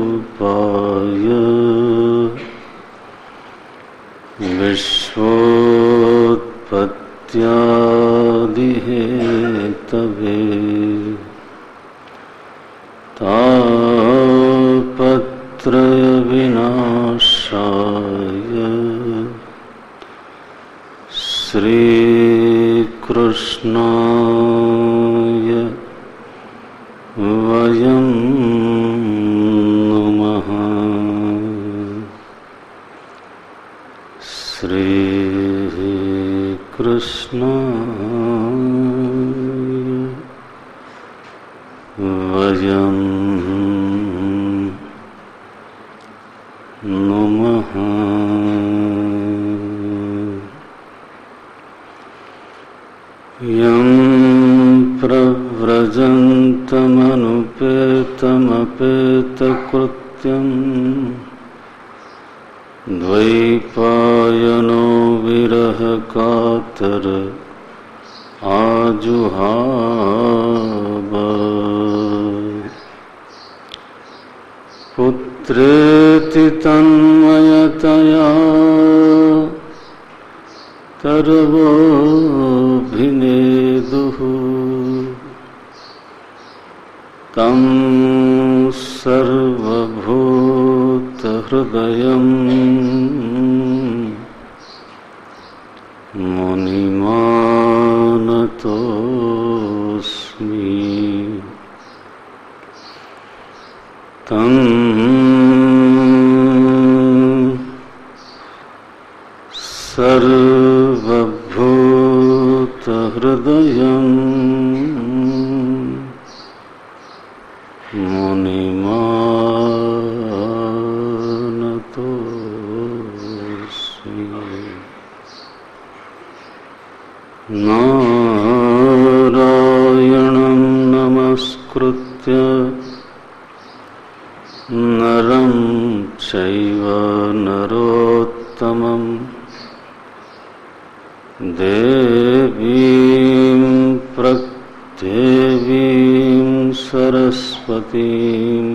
सच्चिदानन्दरूपाय विश्वोत्पत्त्यादिहेतवे तापत्रयविनाशाय श्रीकृष्णाय वयं नुमः। श्रीकृष्णाय वयं नुमः। यं प्रव्रजन्तमनुपेतमपेतकृत्यं द्वैपायनो विरहकातर आजुहाव पुत्रेति तन्मयतया सर्वोऽभिनेदुः तं सर्वभूतहृदयं मुनिमानतोऽस्मि। तं सर्वभूतहृदयं मुनिमानतोऽस्मि। नारायणं नमस्कृत्य नरं चैव नरोत्तमं देवीं देवीं सरस्वतीं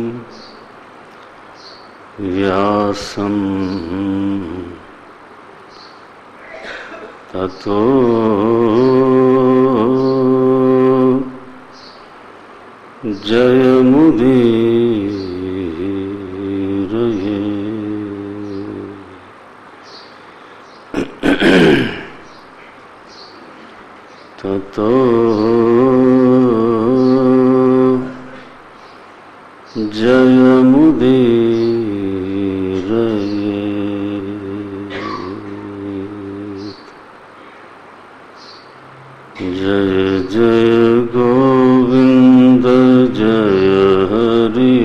व्यासं ततो जयमुदीरये। ततो जयमुदीरये। जय जय गोविंद जय हरि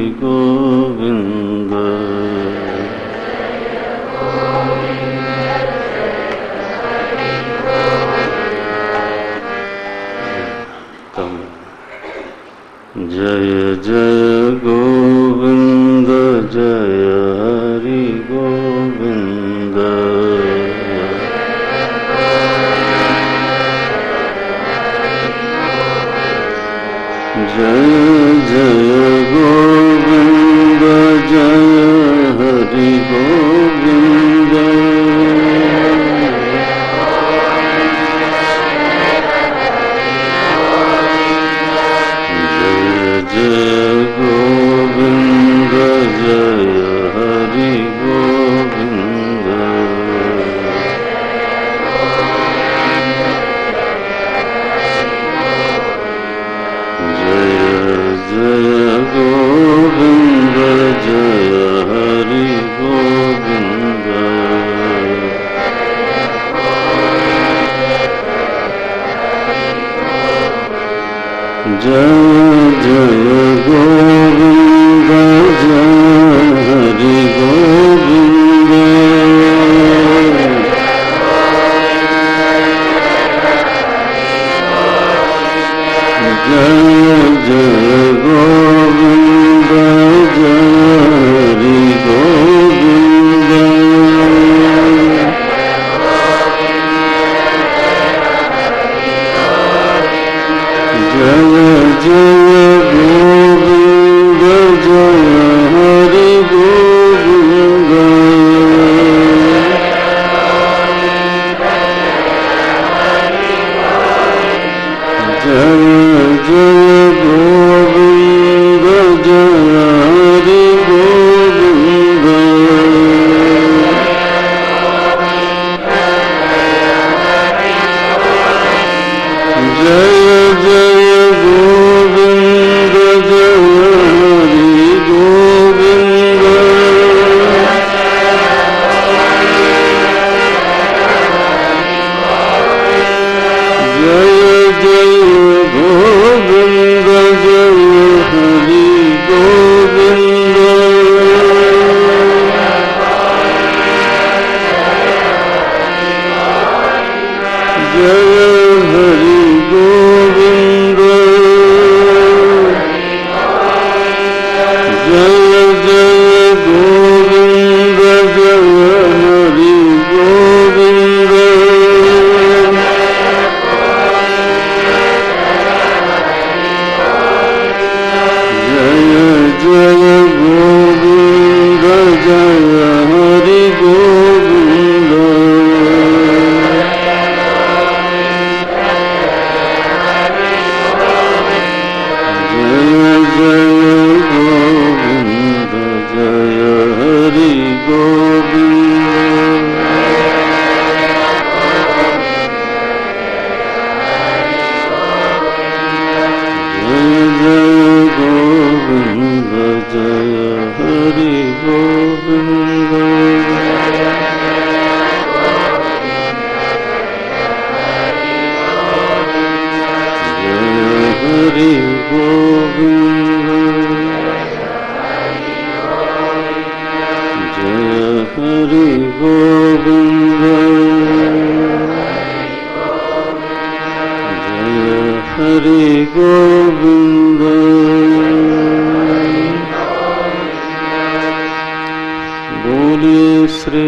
बोलिए श्री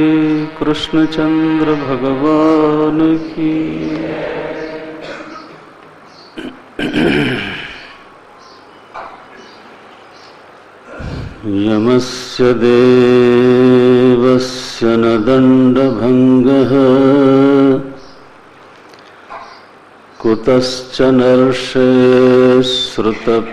कृष्णचंद्र भगवान की। यमस्य देवस्य न दण्डभङ्गः कुतश्च नर्षे श्रुतपूर्वमासीत्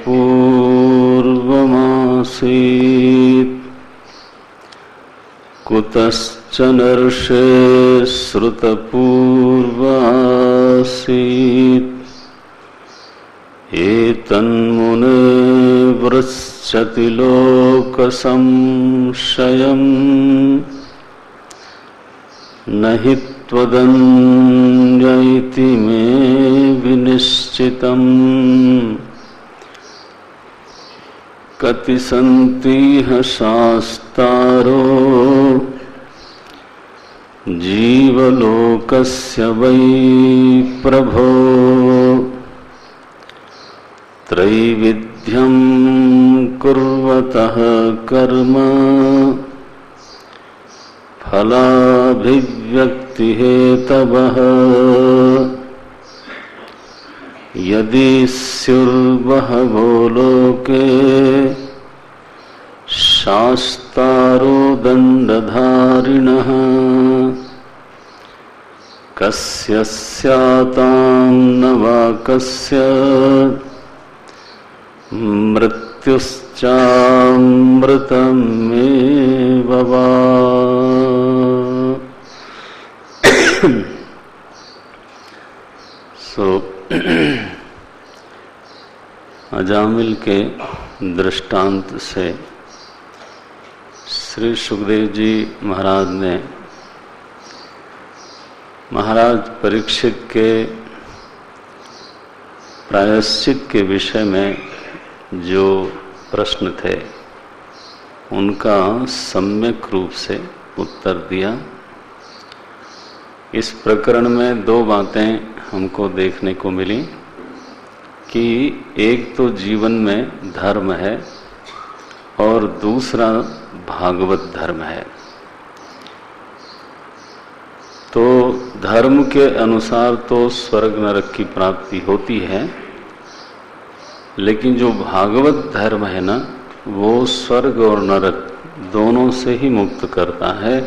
कुतश्च नर्षे श्रुतपूर्वासीत् एतन्मुने वृच्छति लोकसंशयम् न हि त्वदन्य इति मे विनिश्चितम् कति सन्तीह शास्तारो जीवलोकस्य वै प्रभो त्रैविध्यं कुर्वतः कर्म फलाभिव्यक्तिहेतवः यदि स्युर्बहवो लोके शास्तारो दण्डधारिणः कस्य स्यातां न वा कस्य मृत्युश्चामृतमेव वा। अजामिल के दृष्टांत से श्री सुखदेव जी महाराज ने महाराज परीक्षित के प्रायश्चित के विषय में जो प्रश्न थे उनका सम्यक रूप से उत्तर दिया। इस प्रकरण में दो बातें हमको देखने को मिली कि एक तो जीवन में धर्म है और दूसरा भागवत धर्म है। तो धर्म के अनुसार तो स्वर्ग नरक की प्राप्ति होती है, लेकिन जो भागवत धर्म है ना, वो स्वर्ग और नरक दोनों से ही मुक्त करता है।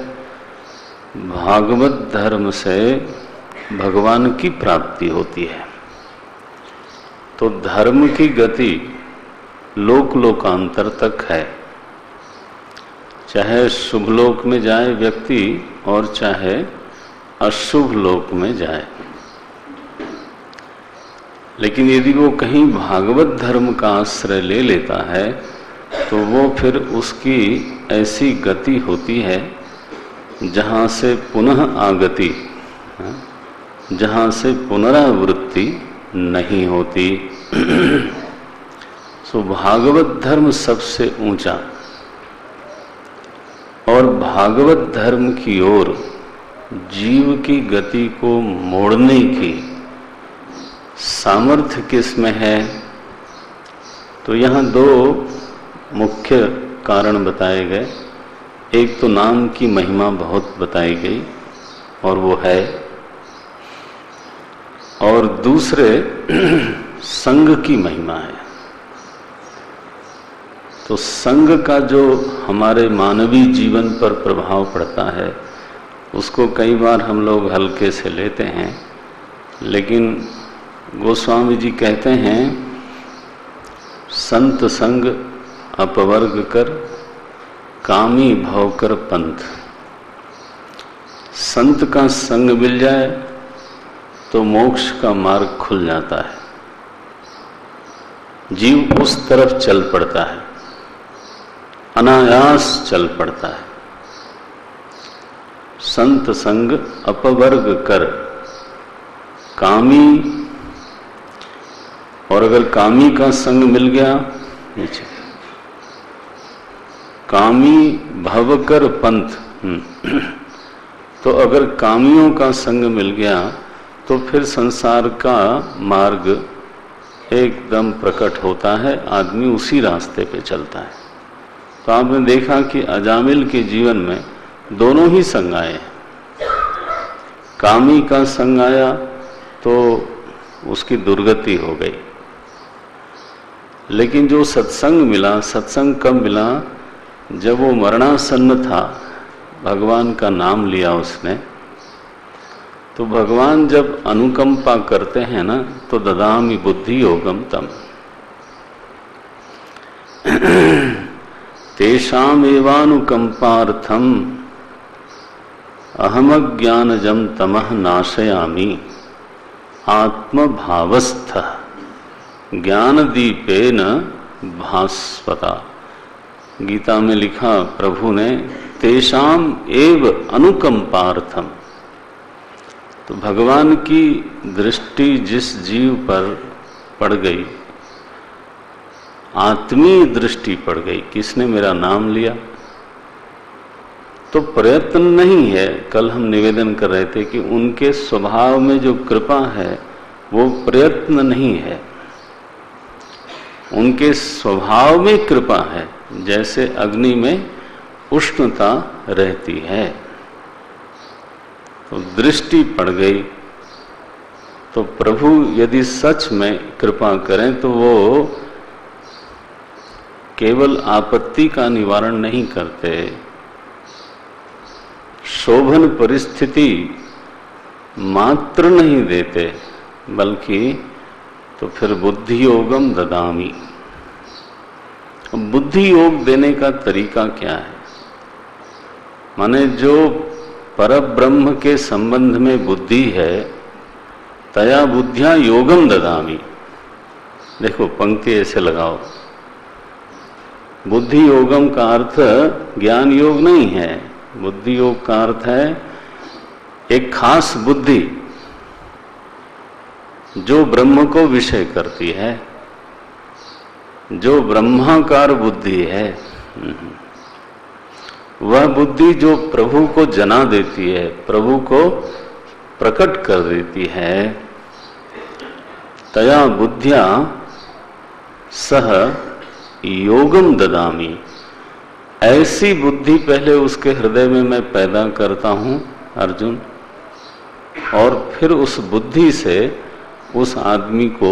भागवत धर्म से भगवान की प्राप्ति होती है। तो धर्म की गति लोक लोकांतर तक है, चाहे शुभ लोक में जाए व्यक्ति और चाहे अशुभ लोक में जाए। लेकिन यदि वो कहीं भागवत धर्म का आश्रय ले लेता है तो वो फिर उसकी ऐसी गति होती है जहाँ से पुनः आगति, जहाँ से पुनरावृत्ति नहीं होती। सो भागवत धर्म सबसे ऊंचा, और भागवत धर्म की ओर जीव की गति को मोड़ने की सामर्थ्य किसमें है? तो यहाँ दो मुख्य कारण बताए गए। एक तो नाम की महिमा बहुत बताई गई और वो है, और दूसरे संग की महिमा है। तो संग का जो हमारे मानवीय जीवन पर प्रभाव पड़ता है उसको कई बार हम लोग हल्के से लेते हैं, लेकिन गोस्वामी जी कहते हैं संत संग अपवर्ग कर कामी भव कर पंथ। संत का संग मिल जाए तो मोक्ष का मार्ग खुल जाता है, जीव उस तरफ चल पड़ता है, अनायास चल पड़ता है। संत संग अपवर्ग कर कामी, और अगर कामी का संग मिल गया, नीचे कामी भव कर पंथ, तो अगर कामियों का संग मिल गया तो फिर संसार का मार्ग एकदम प्रकट होता है, आदमी उसी रास्ते पे चलता है। तो आपने देखा कि अजामिल के जीवन में दोनों ही संग आए। कामी का संग आया तो उसकी दुर्गति हो गई, लेकिन जो सत्संग मिला, सत्संग कब मिला? जब वो मरणासन्न था, भगवान का नाम लिया उसने, तो भगवान जब अनुकंपा करते हैं ना, तो ददामि बुद्धि योगम तम तेषाम एवानुकंपार्थम अहमज्ञानजम तमः नाशयामि आत्मभावस्थ ज्ञानदीपेन भास्वता। गीता में लिखा प्रभु ने, तेषाम एव अनुकंपार्थम। तो भगवान की दृष्टि जिस जीव पर पड़ गई, आत्मीय दृष्टि पड़ गई, किसने मेरा नाम लिया, तो प्रयत्न नहीं है। कल हम निवेदन कर रहे थे कि उनके स्वभाव में जो कृपा है वो प्रयत्न नहीं है, उनके स्वभाव में कृपा है। जैसे अग्नि में उष्णता रहती है, तो दृष्टि पड़ गई। तो प्रभु यदि सच में कृपा करें तो वो केवल आपत्ति का निवारण नहीं करते, शोभन परिस्थिति मात्र नहीं देते, बल्कि तो फिर बुद्धि योगम ददामी। बुद्धि योग देने का तरीका क्या है? माने जो परब्रह्म के संबंध में बुद्धि है, तया बुद्धिया योगम ददामी। देखो पंक्ति ऐसे लगाओ, बुद्धि योगम का अर्थ ज्ञान योग नहीं है। बुद्धि योग का अर्थ है एक खास बुद्धि जो ब्रह्म को विषय करती है, जो ब्रह्माकार बुद्धि है, वह बुद्धि जो प्रभु को जना देती है, प्रभु को प्रकट कर देती है। तया बुद्धिया सह योगम ददामी। ऐसी बुद्धि पहले उसके हृदय में मैं पैदा करता हूं अर्जुन, और फिर उस बुद्धि से उस आदमी को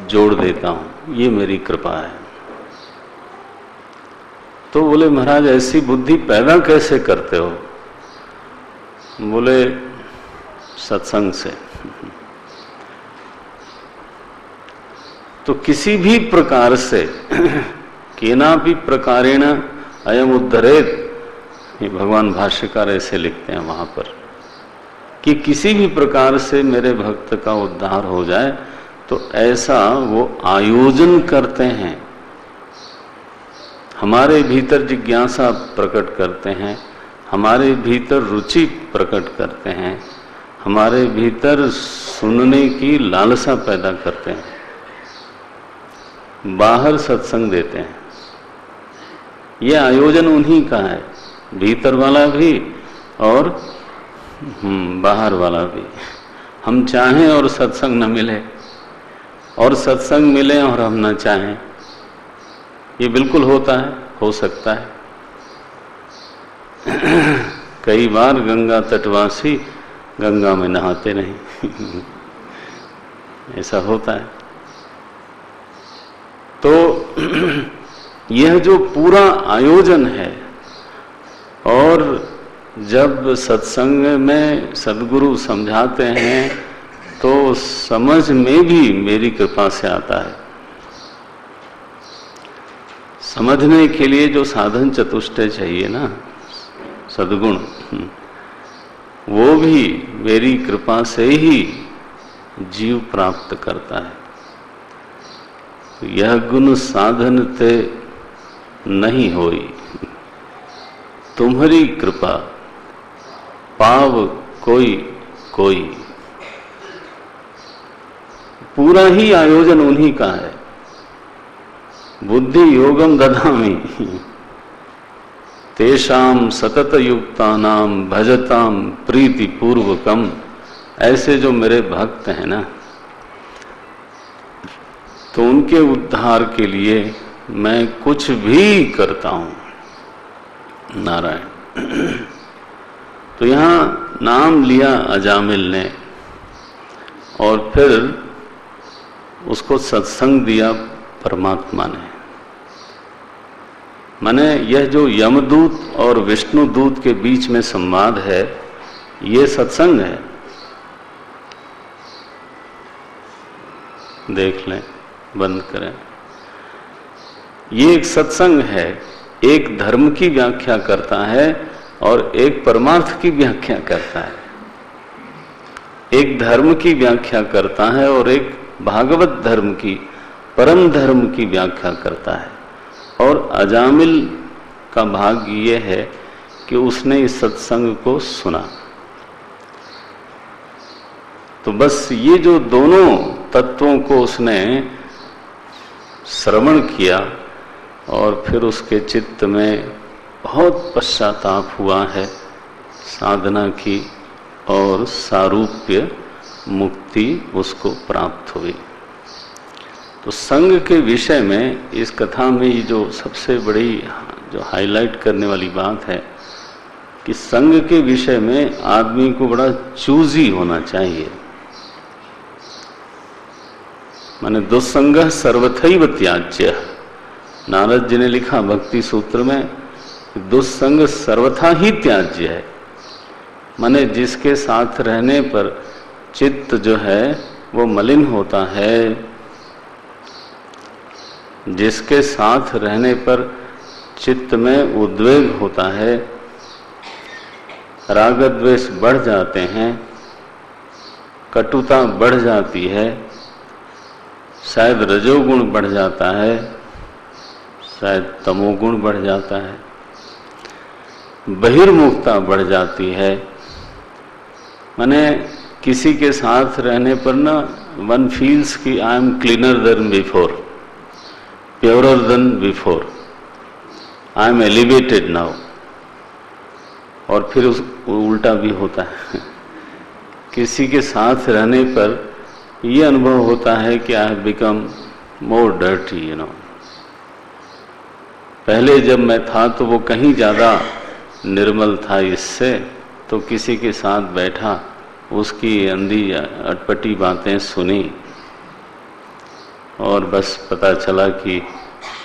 जोड़ देता हूं। ये मेरी कृपा है। तो बोले महाराज ऐसी बुद्धि पैदा कैसे करते हो? बोले सत्संग से। तो किसी भी प्रकार से केनापि प्रकारेण अयम उद्धरेत, ये भगवान भाष्यकार ऐसे लिखते हैं वहां पर, कि किसी भी प्रकार से मेरे भक्त का उद्धार हो जाए, तो ऐसा वो आयोजन करते हैं, हमारे भीतर जिज्ञासा प्रकट करते हैं, हमारे भीतर रुचि प्रकट करते हैं, हमारे भीतर सुनने की लालसा पैदा करते हैं, बाहर सत्संग देते हैं। ये आयोजन उन्हीं का है, भीतर वाला भी और बाहर वाला भी। हम चाहें और सत्संग न मिले, और सत्संग मिले और हम न चाहें, ये बिल्कुल होता है, हो सकता है। कई बार गंगा तटवासी गंगा में नहाते नहीं ऐसा होता है। तो यह जो पूरा आयोजन है, और जब सत्संग में सद्गुरु समझाते हैं तो समझ में भी मेरी कृपा से आता है। समझने के लिए जो साधन चतुष्टय चाहिए ना, सद्गुण, वो भी मेरी कृपा से ही जीव प्राप्त करता है। यह गुण साधन ते नहीं होई, तुम्हारी कृपा पाव कोई कोई। पूरा ही आयोजन उन्हीं का है। बुद्धि योगम दधामि तेषाम सतत युक्तानाम भजताम प्रीति पूर्वकम। ऐसे जो मेरे भक्त हैं ना, तो उनके उद्धार के लिए मैं कुछ भी करता हूं। नारायण। तो यहाँ नाम लिया अजामिल ने और फिर उसको सत्संग दिया परमात्मा ने। माने यह जो यमदूत और विष्णुदूत के बीच में संवाद है, ये सत्संग है। देख लें, बंद करें। ये एक सत्संग है, एक धर्म की व्याख्या करता है और एक परमार्थ की व्याख्या करता है। एक धर्म की व्याख्या करता है और एक भागवत धर्म की, परम धर्म की व्याख्या करता है। और अजामिल का भाग्य ये है कि उसने इस सत्संग को सुना। तो बस ये जो दोनों तत्वों को उसने श्रवण किया और फिर उसके चित्त में बहुत पश्चाताप हुआ है, साधना की और सारूप्य मुक्ति उसको प्राप्त हुई। तो संग के विषय में इस कथा में ये जो सबसे बड़ी जो हाईलाइट करने वाली बात है कि संग के विषय में आदमी को बड़ा चूजी होना चाहिए। माने दुस्संगः सर्वथैव त्याज्य। नारद जी ने लिखा भक्ति सूत्र में, दुस्संग सर्वथा ही त्याज्य है। माने जिसके साथ रहने पर चित्त जो है वो मलिन होता है, जिसके साथ रहने पर चित्त में उद्वेग होता है, राग द्वेष बढ़ जाते हैं, कटुता बढ़ जाती है, शायद रजोगुण बढ़ जाता है, शायद तमोगुण बढ़ जाता है, बहिर्मुखता बढ़ जाती है। माने किसी के साथ रहने पर ना वन फील्स कि I am cleaner than before, purer than before, I am elevated now. और फिर उस उल्टा भी होता है। किसी के साथ रहने पर यह अनुभव होता है कि I have become more dirty, you know. पहले जब मैं था तो वो कहीं ज़्यादा निर्मल था इससे, तो किसी के साथ बैठा, उसकी अंधी अटपटी बातें सुनी और बस पता चला कि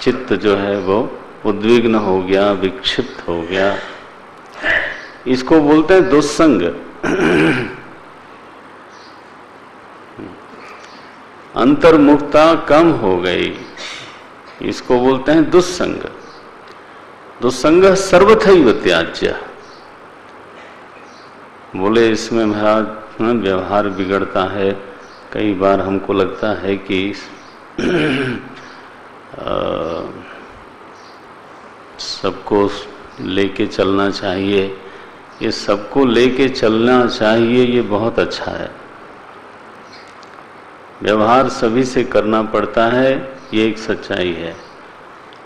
चित्त जो है वो उद्विग्न हो गया, विक्षिप्त हो गया। इसको बोलते हैं दुस्संग। अंतर्मुखता कम हो गई, इसको बोलते हैं दुस्संग। दुस्संग सर्वथैव त्याज्य। बोले इसमें महाराज व्यवहार बिगड़ता है। कई बार हमको लगता है कि सबको लेके चलना चाहिए, ये सबको लेके चलना चाहिए, ये बहुत अच्छा है। व्यवहार सभी से करना पड़ता है, ये एक सच्चाई है।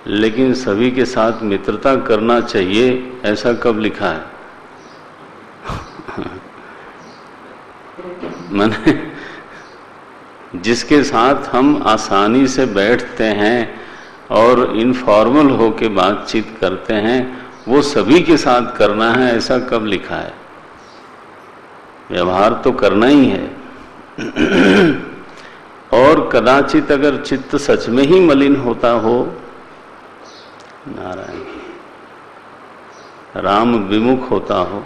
लेकिन सभी के साथ मित्रता करना चाहिए, ऐसा कब लिखा है? माने जिसके साथ हम आसानी से बैठते हैं और इनफॉर्मल होके बातचीत करते हैं, वो सभी के साथ करना है, ऐसा कब लिखा है? व्यवहार तो करना ही है। और कदाचित अगर चित्त सच में ही मलिन होता हो, नारायण, राम विमुख होता हो,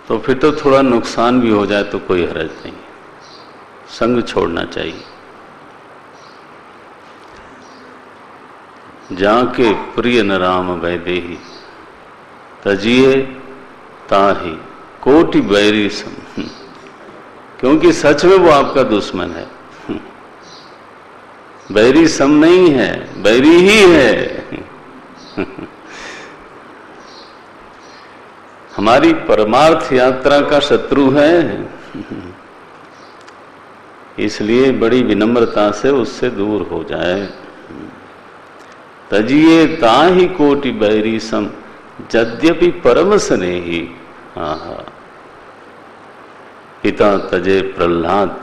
तो फिर तो थोड़ा नुकसान भी हो जाए तो कोई हर्ज नहीं, संग छोड़ना चाहिए। जाके प्रिय न राम वैदेही, तजिए ताही कोटि बैरी सम। क्योंकि सच में वो आपका दुश्मन है, बैरी सम नहीं है, बैरी ही है। हमारी परमार्थ यात्रा का शत्रु है। इसलिए बड़ी विनम्रता से उससे दूर हो जाए। तजिए ताहि कोटि बैरी सम, यद्यपि परम स्नेही। पिता तजे प्रहलाद,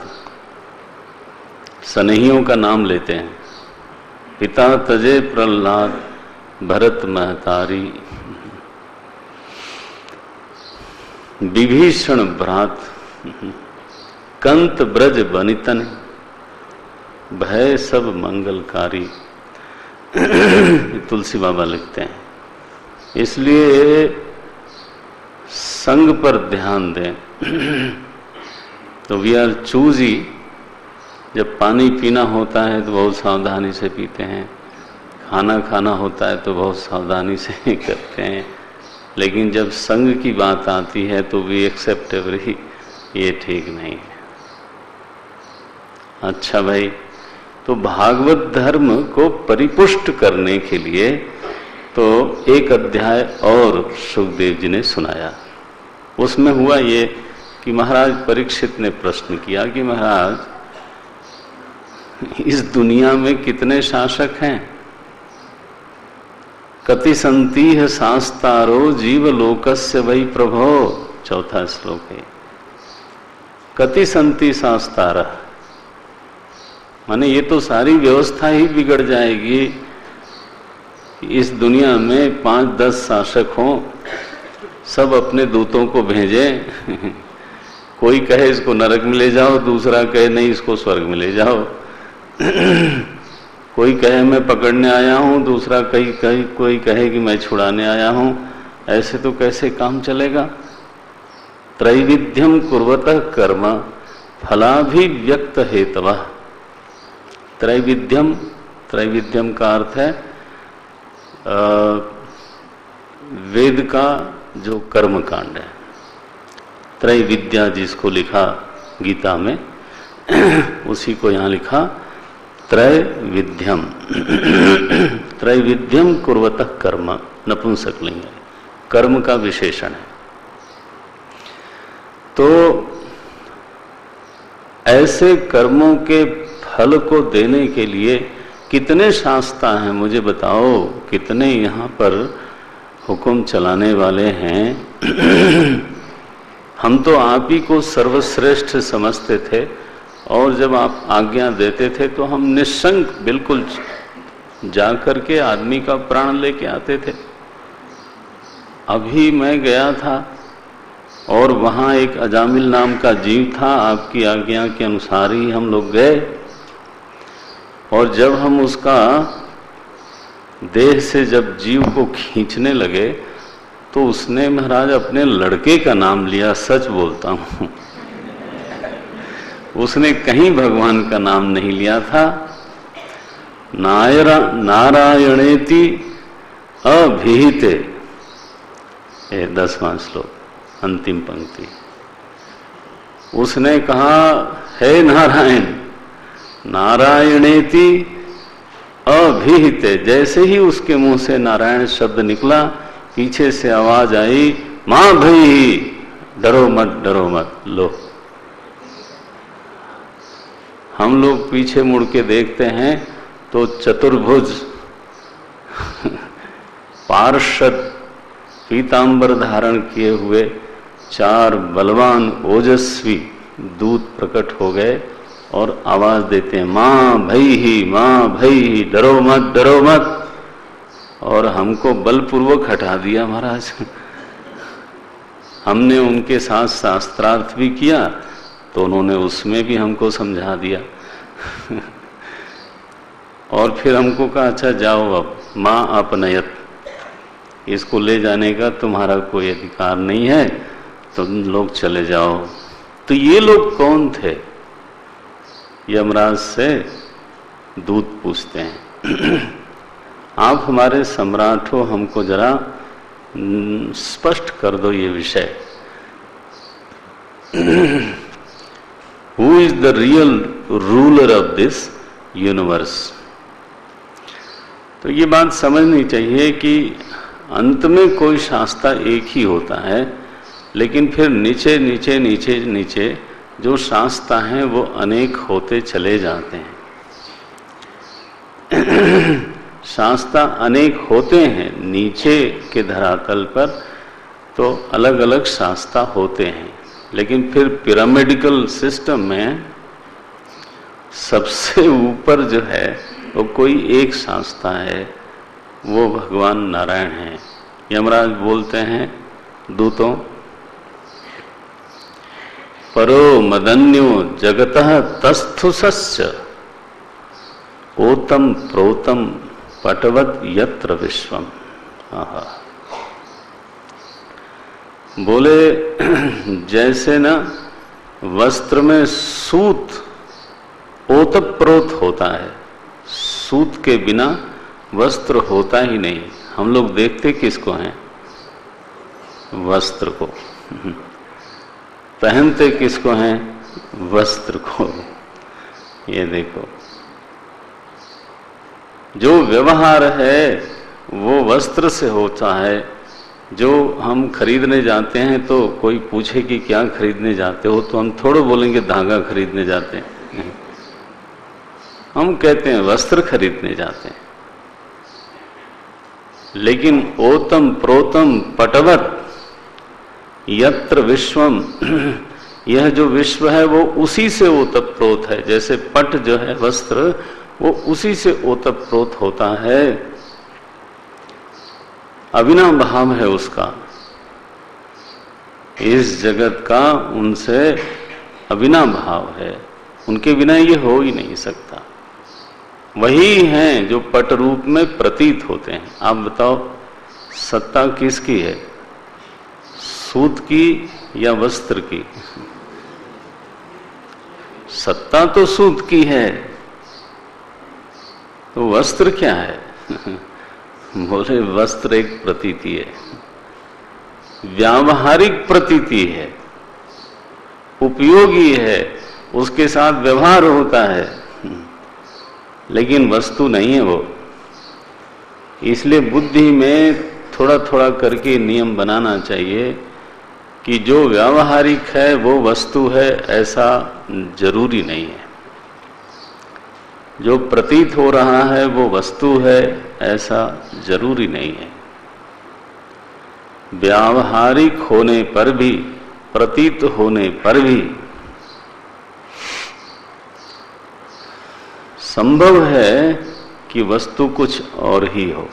स्नेहियों का नाम लेते हैं। पिता तजे प्रहलाद भरत महतारी, विभीषण भ्रात कंत ब्रज बनितन, भय सब मंगलकारी। तुलसी बाबा लिखते हैं। इसलिए संग पर ध्यान दें। तो वी आर चूजी। जब पानी पीना होता है तो बहुत सावधानी से पीते हैं, खाना खाना होता है तो बहुत सावधानी से करते हैं, लेकिन जब संग की बात आती है तो वी एक्सेप्ट एवरी, ये ठीक नहीं है। अच्छा भाई, तो भागवत धर्म को परिपुष्ट करने के लिए तो एक अध्याय और सुखदेव जी ने सुनाया। उसमें हुआ ये कि महाराज परीक्षित ने प्रश्न किया कि महाराज, इस दुनिया में कितने शासक हैं? कति संतीह शास्तारो जीवलोकस्य वै प्रभो, चौथा श्लोक है। कति संति शास्तार, माने ये तो सारी व्यवस्था ही बिगड़ जाएगी। इस दुनिया में 5-10 शासक हों, सब अपने दूतों को भेजें। कोई कहे इसको नरक में ले जाओ, दूसरा कहे नहीं इसको स्वर्ग में ले जाओ। कोई कहे मैं पकड़ने आया हूं, दूसरा कोई कहे कि मैं छुड़ाने आया हूं। ऐसे तो कैसे काम चलेगा? त्रैविध्यम कुर्वतः कर्म फलाभिव्यक्त हेतवः। त्रैविध्यम, त्रैविध्यम का अर्थ है वेद का जो कर्म कांड है। त्रैविद्या जिसको लिखा गीता में, उसी को यहाँ लिखा त्रैविध्यम। त्रैविध्यम कुर्वतः कर्म, नपुंसकलिंग है, कर्म का विशेषण है। तो ऐसे कर्मों के फल को देने के लिए कितने शास्त्र हैं मुझे बताओ, कितने यहाँ पर हुक्म चलाने वाले हैं। हम तो आप ही को सर्वश्रेष्ठ समझते थे, और जब आप आज्ञा देते थे तो हम निशंक बिल्कुल जा करके आदमी का प्राण लेके आते थे। अभी मैं गया था और वहाँ एक अजामिल नाम का जीव था, आपकी आज्ञा के अनुसार ही हम लोग गए, और जब हम उसका देह से जब जीव को खींचने लगे तो उसने महाराज अपने लड़के का नाम लिया। सच बोलता हूँ, उसने कहीं भगवान का नाम नहीं लिया था। नारायणेति अभिहिते, 10वां श्लोक, अंतिम पंक्ति। उसने कहा, हे नारायण, नारायणेति अभिहिते। जैसे ही उसके मुंह से नारायण शब्द निकला, पीछे से आवाज आई, मां भई, डरो मत, डरो मत। लो, हम लोग पीछे मुड़ के देखते हैं तो चतुर्भुज पार्षद पीतांबर धारण किए हुए 4 बलवान ओजस्वी दूत प्रकट हो गए और आवाज देते हैं, मां भई, मां भई, डरो मत, डरो मत। और हमको बलपूर्वक हटा दिया महाराज। हमने उनके साथ शास्त्रार्थ भी किया तो उन्होंने उसमें भी हमको समझा दिया। और फिर हमको कहा, अच्छा जाओ, अब मां अपनयत, इसको ले जाने का तुम्हारा कोई अधिकार नहीं है, तुम लोग चले जाओ। तो ये लोग कौन थे? यमराज से दूत पूछते हैं, आप हमारे सम्राट हो, हमको जरा स्पष्ट कर दो ये विषय। Who is the real ruler of this universe? तो ये बात समझनी चाहिए कि अंत में कोई शास्त्र एक ही होता है, लेकिन फिर नीचे नीचे नीचे नीचे जो शास्त्र हैं वो अनेक होते चले जाते हैं। शास्त्र अनेक होते हैं, नीचे के धरातल पर तो अलग अलग शास्त्र होते हैं, लेकिन फिर पिरामिडिकल सिस्टम में सबसे ऊपर जो है वो कोई एक शास्ता है, वो भगवान नारायण है। यमराज बोलते हैं दूतों, परो मदन्यो जगतः तस्थुसस्य ओतम प्रोतम पटवत यत्र विश्वम। आहा, बोले जैसे ना वस्त्र में सूत ओतप्रोत होता है, सूत के बिना वस्त्र होता ही नहीं। हम लोग देखते किसको हैं? वस्त्र को। पहनते किसको हैं? वस्त्र को। ये देखो, जो व्यवहार है वो वस्त्र से होता है। जो हम खरीदने जाते हैं तो कोई पूछे कि क्या खरीदने जाते हो, तो हम थोड़ा बोलेंगे धागा खरीदने जाते हैं। हम कहते हैं वस्त्र खरीदने जाते हैं। लेकिन ओतम प्रोतम पटवत यत्र विश्वम, यह जो विश्व है वो उसी से ओतप्रोत है। जैसे पट जो है वस्त्र, वो उसी से ओतप्रोत होता है। अविनाम भाव है उसका। इस जगत का उनसे अविनाम भाव है, उनके बिना ये हो ही नहीं सकता। वही हैं जो पट रूप में प्रतीत होते हैं। आप बताओ सत्ता किसकी है, सूत की या वस्त्र की? सत्ता तो सूत की है, तो वस्त्र क्या है? बोले वस्त्र एक प्रतीति है, व्यावहारिक प्रतीति है, उपयोगी है, उसके साथ व्यवहार होता है, लेकिन वस्तु नहीं है वो। इसलिए बुद्धि में थोड़ा थोड़ा करके नियम बनाना चाहिए कि जो व्यावहारिक है वो वस्तु है, ऐसा जरूरी नहीं है। जो प्रतीत हो रहा है वो वस्तु है, ऐसा जरूरी नहीं है। व्यावहारिक होने पर भी, प्रतीत होने पर भी संभव है कि वस्तु कुछ और ही हो।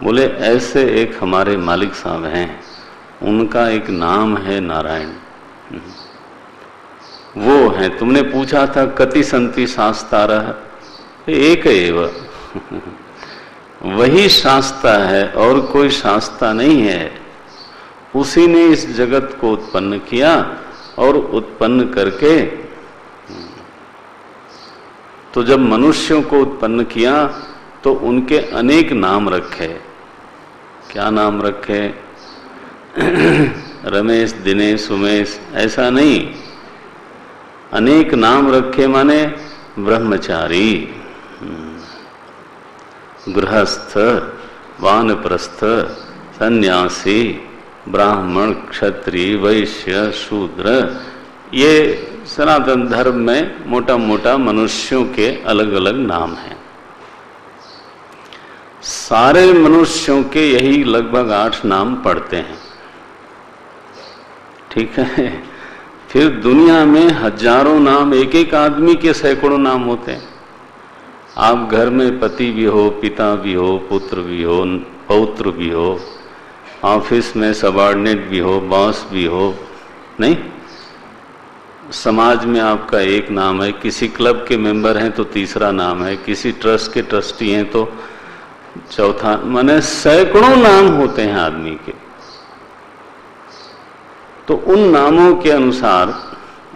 बोले ऐसे एक हमारे मालिक साहब हैं, उनका एक नाम है नारायण। वो है, तुमने पूछा था कति संति शास्तारः, एक एव। वही शास्ता है और कोई शास्ता नहीं है। उसी ने इस जगत को उत्पन्न किया और उत्पन्न करके, तो जब मनुष्यों को उत्पन्न किया तो उनके अनेक नाम रखे। क्या नाम रखे? रमेश, दिनेश, उमेश, ऐसा नहीं। अनेक नाम रखे माने ब्रह्मचारी, गृहस्थ, वानप्रस्थ, सन्यासी, ब्राह्मण, क्षत्रिय, वैश्य, शूद्र। ये सनातन धर्म में मोटा मोटा मनुष्यों के अलग अलग नाम हैं। सारे मनुष्यों के यही लगभग 8 नाम पढ़ते हैं। ठीक है। फिर दुनिया में हजारों नाम, एक एक आदमी के सैकड़ों नाम होते हैं। आप घर में पति भी हो, पिता भी हो, पुत्र भी हो, पौत्र भी हो, ऑफिस में सबॉर्डिनेट भी हो, बॉस भी हो, नहीं? समाज में आपका एक नाम है, किसी क्लब के मेंबर हैं तो तीसरा नाम है, किसी ट्रस्ट के ट्रस्टी हैं तो चौथा। माने सैकड़ों नाम होते हैं आदमी के। तो उन नामों के अनुसार,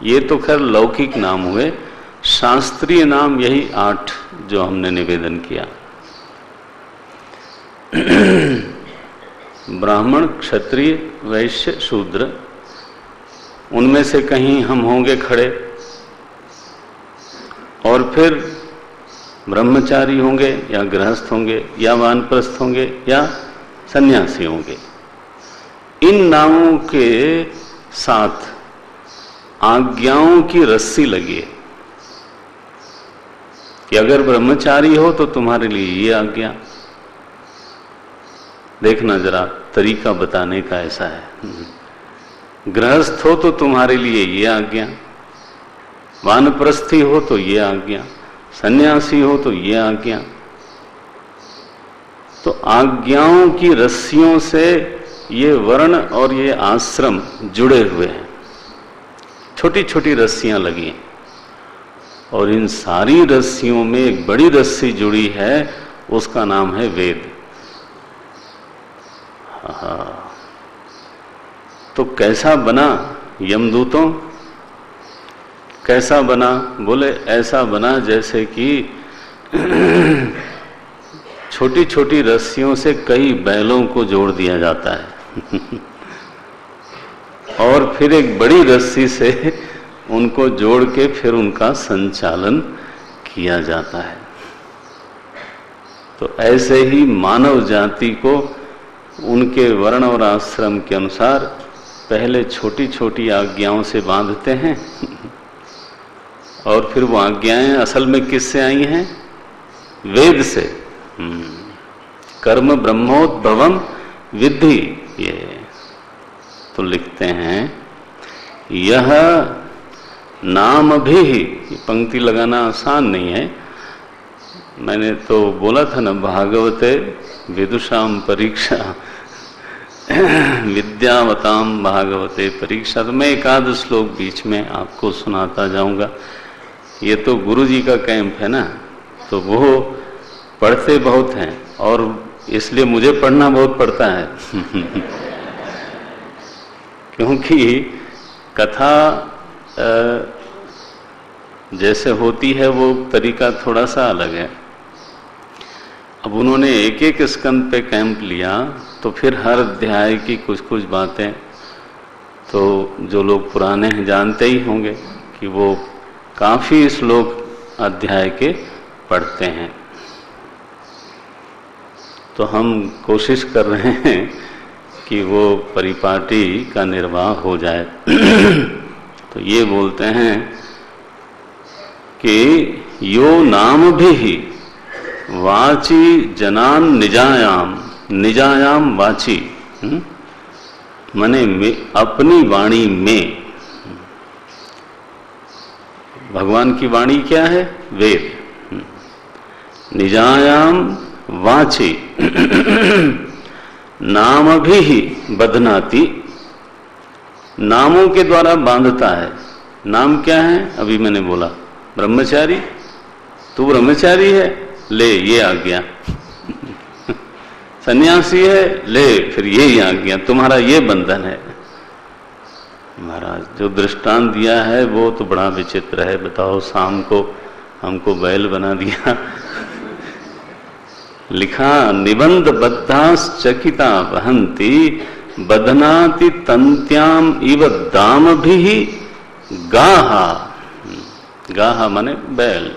ये तो खैर लौकिक नाम हुए, शास्त्रीय नाम यही 8 जो हमने निवेदन किया। ब्राह्मण, क्षत्रिय, वैश्य, शूद्र, उनमें से कहीं हम होंगे खड़े, और फिर ब्रह्मचारी होंगे या गृहस्थ होंगे या वानप्रस्थ होंगे या सन्यासी होंगे। इन नामों के साथ आज्ञाओं की रस्सी लगी है कि अगर ब्रह्मचारी हो तो तुम्हारे लिए ये आज्ञा। देखना जरा, तरीका बताने का ऐसा है। गृहस्थ हो तो तुम्हारे लिए ये आज्ञा, वानप्रस्थी हो तो ये आज्ञा, सन्यासी हो तो ये आज्ञा। तो आज्ञाओं की रस्सियों से ये वर्ण और ये आश्रम जुड़े हुए हैं, छोटी छोटी रस्सियां लगी हैं, और इन सारी रस्सियों में एक बड़ी रस्सी जुड़ी है, उसका नाम है वेद। तो कैसा बना यमदूतों? कैसा बना? बोले ऐसा बना जैसे कि छोटी छोटी रस्सियों से कई बैलों को जोड़ दिया जाता है और फिर एक बड़ी रस्सी से उनको जोड़ के फिर उनका संचालन किया जाता है। तो ऐसे ही मानव जाति को उनके वर्ण और आश्रम के अनुसार पहले छोटी छोटी आज्ञाओं से बांधते हैं और फिर वो आज्ञाएं असल में किससे आई हैं? वेद से। कर्म ब्रह्मोद्भवम विद्धि। ये तो लिखते हैं, यह नाम भी, ये पंक्ति लगाना आसान नहीं है। मैंने तो बोला था ना, भागवते विदुषाम परीक्षा विद्यावताम भागवते परीक्षा। तो मैं एक आध श्लोक बीच में आपको सुनाता जाऊंगा। ये तो गुरु जी का कैंप है ना, तो वो पढ़ते बहुत हैं और इसलिए मुझे पढ़ना बहुत पड़ता है क्योंकि कथा जैसे होती है वो तरीका थोड़ा सा अलग है। अब उन्होंने एक एक स्कंद पे कैंप लिया, तो फिर हर अध्याय की कुछ कुछ बातें तो जो लोग पुराने हैं जानते ही होंगे कि वो काफी श्लोक अध्याय के पढ़ते हैं। तो हम कोशिश कर रहे हैं कि वो परिपाटी का निर्वाह हो जाए तो ये बोलते हैं कि यो नाम भी वाची जनान निजायाम, निजायाम वाची माने अपनी वाणी में। भगवान की वाणी क्या है? वेद। निजायाम वाची नाम भी बधनाति, नामों के द्वारा बांधता है। नाम क्या है? अभी मैंने बोला ब्रह्मचारी। तू ब्रह्मचारी है, ले ये आज्ञा। सन्यासी है, ले फिर ये आज्ञा, तुम्हारा ये बंधन है। महाराज जो दृष्टांत दिया है वो तो बड़ा विचित्र है। बताओ, शाम को हमको बैल बना दिया लिखा, निबंध बद्धाश्चकिता वहंती बधनाति तंत्याम इव दाम भी गाहा। गाहा माने बैल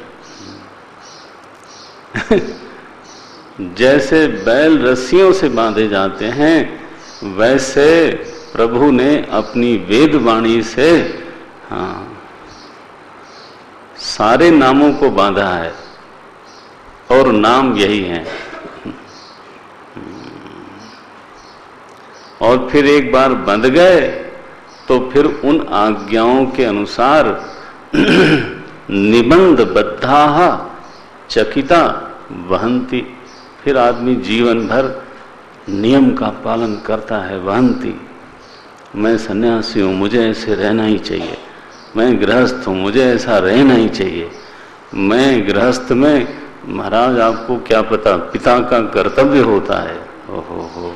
जैसे बैल रस्सियों से बांधे जाते हैं, वैसे प्रभु ने अपनी वेद वाणी से सारे नामों को बांधा है, और नाम यही है। और फिर एक बार बंध गए तो फिर उन आज्ञाओं के अनुसार निबंध बद्धाः चकिता वहंती, फिर आदमी जीवन भर नियम का पालन करता है। वहंती, मैं सन्यासी हूँ, मुझे ऐसे रहना ही चाहिए। मैं गृहस्थ हूँ, मुझे ऐसा रहना ही चाहिए। मैं गृहस्थ में, महाराज आपको क्या पता, पिता का कर्तव्य होता है। ओहो।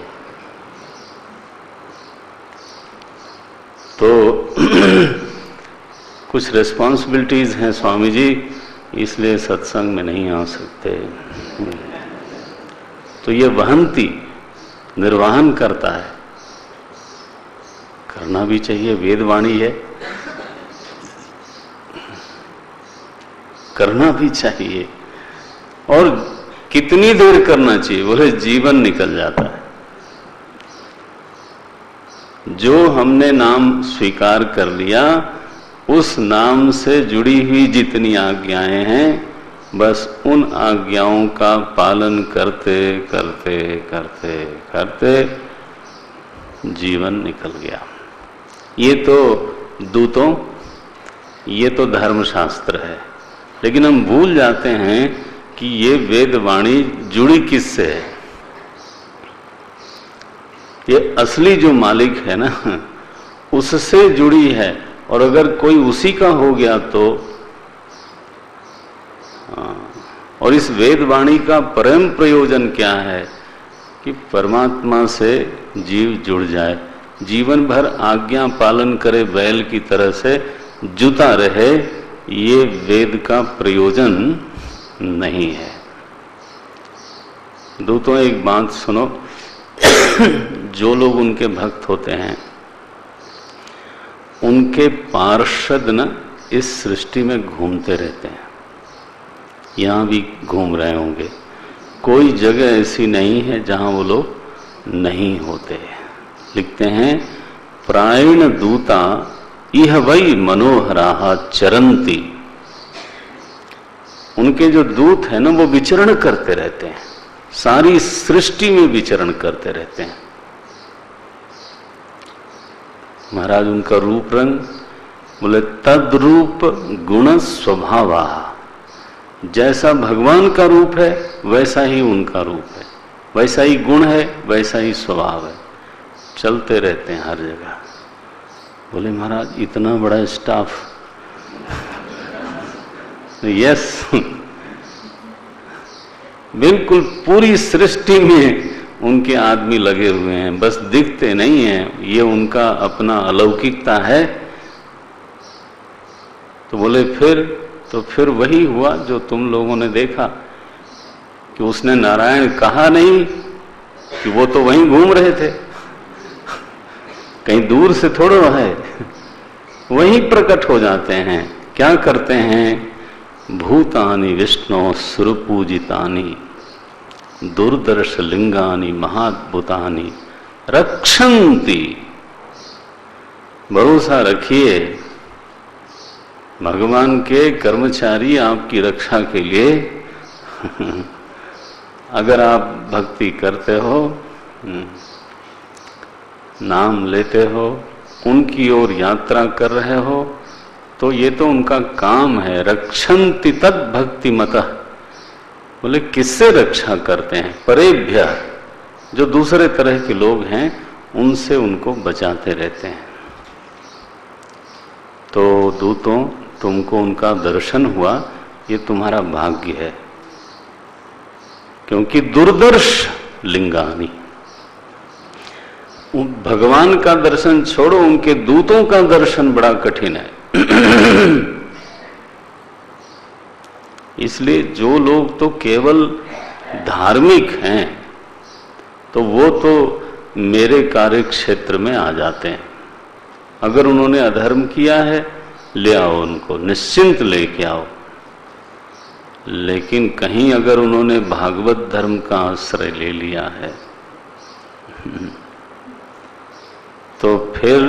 तो कुछ रिस्पॉन्सिबिलिटीज हैं स्वामी जी, इसलिए सत्संग में नहीं आ सकते। तो ये वहंती निर्वाहन करता है, करना भी चाहिए। वेदवाणी है, करना भी चाहिए। और कितनी देर करना चाहिए? बोले जीवन निकल जाता है। जो हमने नाम स्वीकार कर लिया, उस नाम से जुड़ी हुई जितनी आज्ञाएं हैं, बस उन आज्ञाओं का पालन करते करते करते करते जीवन निकल गया। ये तो दूतों, ये तो धर्मशास्त्र है। लेकिन हम भूल जाते हैं कि ये वेद वाणी जुड़ी किससे है। ये असली जो मालिक है ना, उससे जुड़ी है। और अगर कोई उसी का हो गया तो और इस वेद वाणी का परम प्रयोजन क्या है कि परमात्मा से जीव जुड़ जाए, जीवन भर आज्ञा पालन करे, बैल की तरह से जुता रहे। ये वेद का प्रयोजन नहीं है। दूतों एक बात सुनो, जो लोग उनके भक्त होते हैं उनके पार्षद न इस सृष्टि में घूमते रहते हैं, यहां भी घूम रहे होंगे। कोई जगह ऐसी नहीं है जहां वो लोग नहीं होते। लिखते हैं प्रायण दूता इह वै मनोहराः चरंती। उनके जो दूत है ना वो विचरण करते रहते हैं, सारी सृष्टि में विचरण करते रहते हैं। महाराज उनका रूप रंग बोले तद्रूप गुण स्वभावा, जैसा भगवान का रूप है वैसा ही उनका रूप है, वैसा ही गुण है, वैसा ही स्वभाव है। चलते रहते हैं हर जगह। बोले महाराज इतना बड़ा स्टाफ? यस, बिल्कुल पूरी सृष्टि में उनके आदमी लगे हुए हैं, बस दिखते नहीं हैं। ये उनका अपना अलौकिकता है। तो बोले फिर वही हुआ जो तुम लोगों ने देखा कि उसने नारायण कहा नहीं कि वो तो वहीं घूम रहे थे, कहीं दूर से थोड़ा है, वहीं प्रकट हो जाते हैं। क्या करते हैं? भूतानि विष्णु सुरपूजितानि दुर्दर्श लिंगानि महाद्भुतानि रक्षन्ति। भरोसा रखिए, भगवान के कर्मचारी आपकी रक्षा के लिए अगर आप भक्ति करते हो, नाम लेते हो, उनकी ओर यात्रा कर रहे हो, तो ये तो उनका काम है। रक्षन्ति तद भक्ति मतः। बोले किससे रक्षा करते हैं? परेभ्य, जो दूसरे तरह के लोग हैं उनसे उनको बचाते रहते हैं। तो दूतों, तुमको उनका दर्शन हुआ, ये तुम्हारा भाग्य है, क्योंकि दुर्दर्श लिंगानी, भगवान का दर्शन छोड़ो, उनके दूतों का दर्शन बड़ा कठिन है। इसलिए जो लोग तो केवल धार्मिक हैं तो वो तो मेरे कार्य क्षेत्र में आ जाते हैं। अगर उन्होंने अधर्म किया है, ले आओ उनको, निश्चिंत लेके आओ। लेकिन कहीं अगर उन्होंने भागवत धर्म का आश्रय ले लिया है तो फिर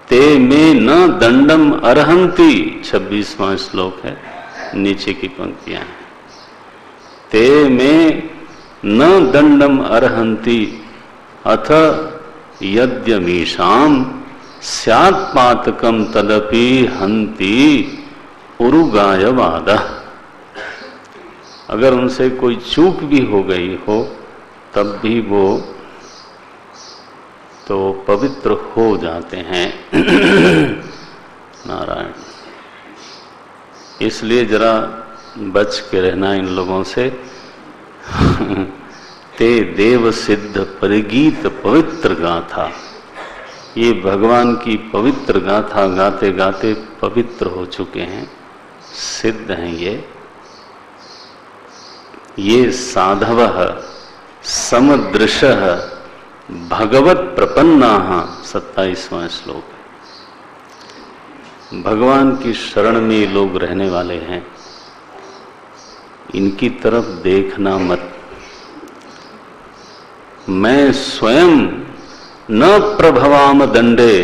ते में न दंडम अर्हन्ति, 26वां श्लोक है, नीचे की पंक्तियां हैं। ते में न दंडम अर्हन्ति अथ यद्यमीशाम स्यात् पातकम तदपि हन्ति उरुगायवाद। अगर उनसे कोई चूक भी हो गई हो तब भी वो तो पवित्र हो जाते हैं। नारायण, इसलिए जरा बच के रहना इन लोगों से। ते देव सिद्ध परिगीत पवित्र गाथा, ये भगवान की पवित्र गाथा गाते गाते पवित्र हो चुके हैं, सिद्ध हैं ये साधवः समदृशः भगवत प्रपन्नाः, 27वां श्लोक है। भगवान की शरण में लोग रहने वाले हैं, इनकी तरफ देखना मत। मैं स्वयं न प्रभवाम दंडे,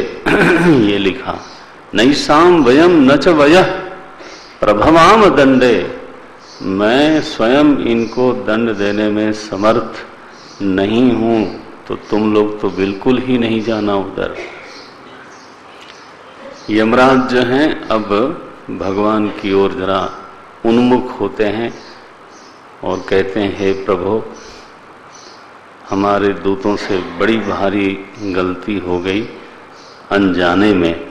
ये लिखा, नैषाम वयम न च वयः प्रभवाम दंडे। मैं स्वयं इनको दंड देने में समर्थ नहीं हूं, तो तुम लोग तो बिल्कुल ही नहीं जाना उधर। यमराज जो हैं अब भगवान की ओर जरा उन्मुख होते हैं और कहते हैं, हे प्रभु, हमारे दूतों से बड़ी भारी गलती हो गई अनजाने में,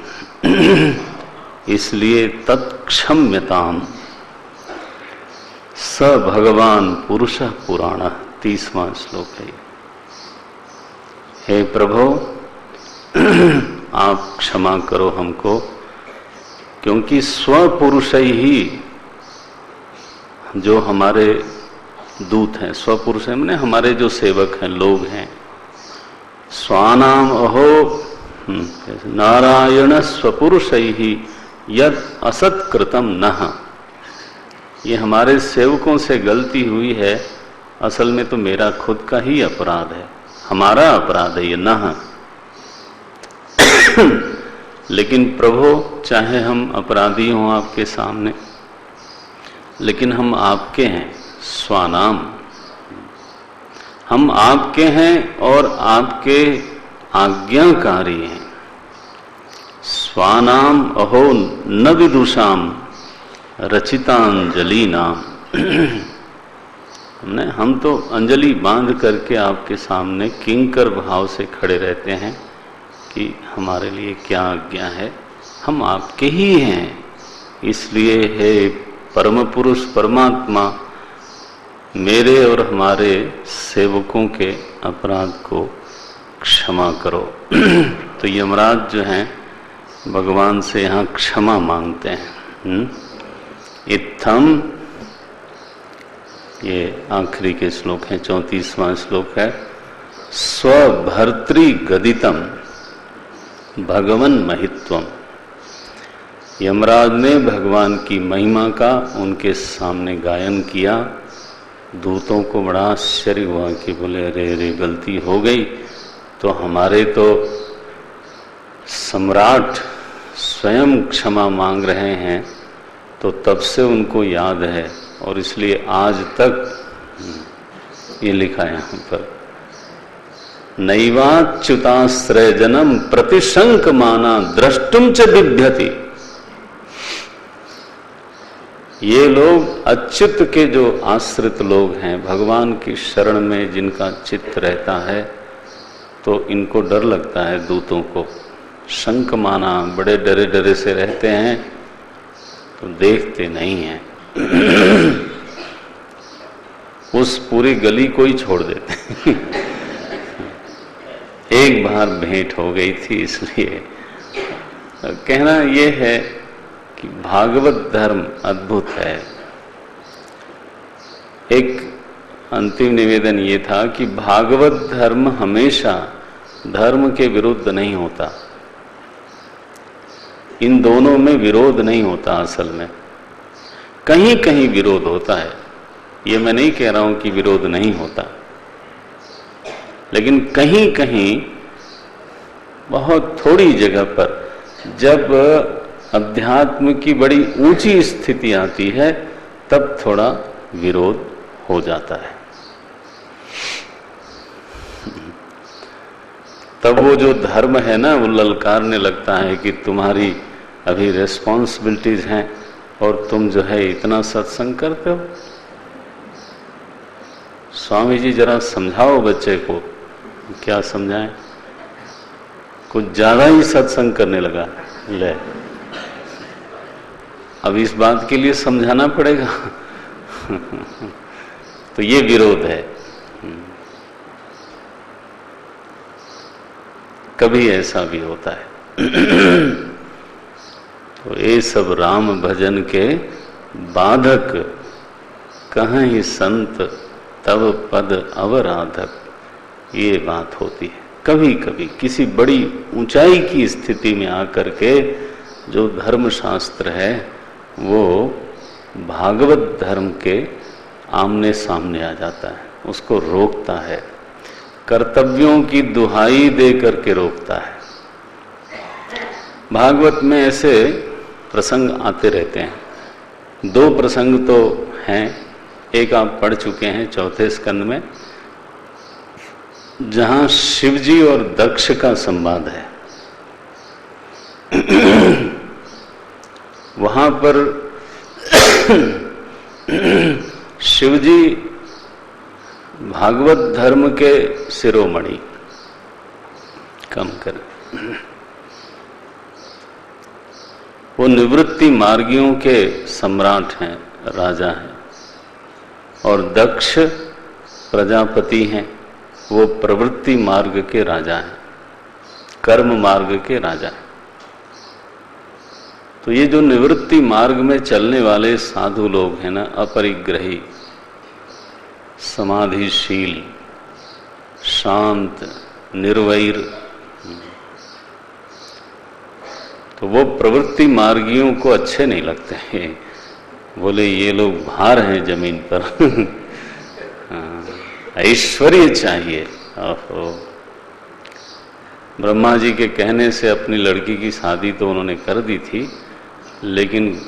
इसलिए तत्क्षम्यताम। स भगवान पुरुषः पुराणः, 30वां श्लोक है। हे प्रभु, आप क्षमा करो हमको, क्योंकि स्वपुरुष ही जो हमारे दूत हैं, स्वपुरुष है माने हमारे जो सेवक हैं, लोग हैं, स्वानाम अहो नारायण स्वपुरुष ही यद असत्कृतम नः। ये हमारे सेवकों से गलती हुई है, असल में तो मेरा खुद का ही अपराध है, हमारा अपराध है ये नः। लेकिन प्रभु, चाहे हम अपराधी हों आपके सामने, लेकिन हम आपके हैं, स्वानाम, हम आपके हैं और आपके आज्ञाकारी हैं। स्वानाम अहो न विदुषाम रचितांजलि नाम। हम तो अंजलि बांध करके आपके सामने किंकर भाव से खड़े रहते हैं कि हमारे लिए क्या आज्ञा है, हम आपके ही हैं। इसलिए हे परम पुरुष परमात्मा, मेरे और हमारे सेवकों के अपराध को क्षमा करो। तो यमराज जो हैं भगवान से यहाँ क्षमा मांगते हैं। इत्थम, ये आखिरी के श्लोक हैं, 34वां श्लोक है। स्वभर्तृ गदितम भगवन महित्वम। यमराज ने भगवान की महिमा का उनके सामने गायन किया। दूतों को बड़ा आश्चर्य हुआ कि बोले, अरे अरे गलती हो गई, तो हमारे तो सम्राट स्वयं क्षमा मांग रहे हैं, तो तब से उनको याद है और इसलिए आज तक ये लिखा है यहाँ पर, नैवाच्युताश्रयजनम प्रतिशंक माना द्रष्टुम च बिभ्यति। ये लोग अच्युत के जो आश्रित लोग हैं, भगवान की शरण में जिनका चित्त रहता है, तो इनको डर लगता है दूतों को। शंक माना, बड़े डरे डरे से रहते हैं, तो देखते नहीं हैं। उस पूरी गली को ही छोड़ देते हैं। एक बार भेंट हो गई थी, इसलिए कहना यह है कि भागवत धर्म अद्भुत है। एक अंतिम निवेदन ये था कि भागवत धर्म हमेशा धर्म के विरुद्ध नहीं होता। इन दोनों में विरोध नहीं होता। असल में कहीं कहीं विरोध होता है, ये मैं नहीं कह रहा हूं कि विरोध नहीं होता, लेकिन कहीं कहीं बहुत थोड़ी जगह पर जब अध्यात्म की बड़ी ऊंची स्थिति आती है, तब थोड़ा विरोध हो जाता है। तब वो जो धर्म है ना, वो ललकारने लगता है कि तुम्हारी अभी रिस्पॉन्सिबिलिटीज हैं और तुम जो है इतना सत्संग करते हो। स्वामी जी जरा समझाओ बच्चे को। क्या समझाएं? कुछ ज्यादा ही सत्संग करने लगा। ले, अब इस बात के लिए समझाना पड़ेगा। तो ये विरोध है। कभी ऐसा भी होता है। तो ये सब राम भजन के बाधक, कहीं संत तब पद अवराधक, ये बात होती है। कभी कभी किसी बड़ी ऊंचाई की स्थिति में आकर के जो धर्म शास्त्र है वो भागवत धर्म के आमने सामने आ जाता है, उसको रोकता है, कर्तव्यों की दुहाई दे करके रोकता है। भागवत में ऐसे प्रसंग आते रहते हैं। दो प्रसंग तो हैं, एक आप पढ़ चुके हैं चौथे स्कंद में, जहां शिवजी और दक्ष का संवाद है। वहां पर शिवजी भागवत धर्म के शिरोमणि, कम कर, वो निवृत्ति मार्गियों के सम्राट हैं, राजा हैं। और दक्ष प्रजापति हैं, वो प्रवृत्ति मार्ग के राजा हैं, कर्म मार्ग के राजा हैं। तो ये जो निवृत्ति मार्ग में चलने वाले साधु लोग हैं ना, अपरिग्रही, समाधिशील, शांत, निर्वैर, तो वो प्रवृत्ति मार्गियों को अच्छे नहीं लगते हैं। बोले ये लोग भार हैं जमीन पर। ऐश्वर्य चाहिए। ओहो, ब्रह्मा जी के कहने से अपनी लड़की की शादी तो उन्होंने कर दी थी, लेकिन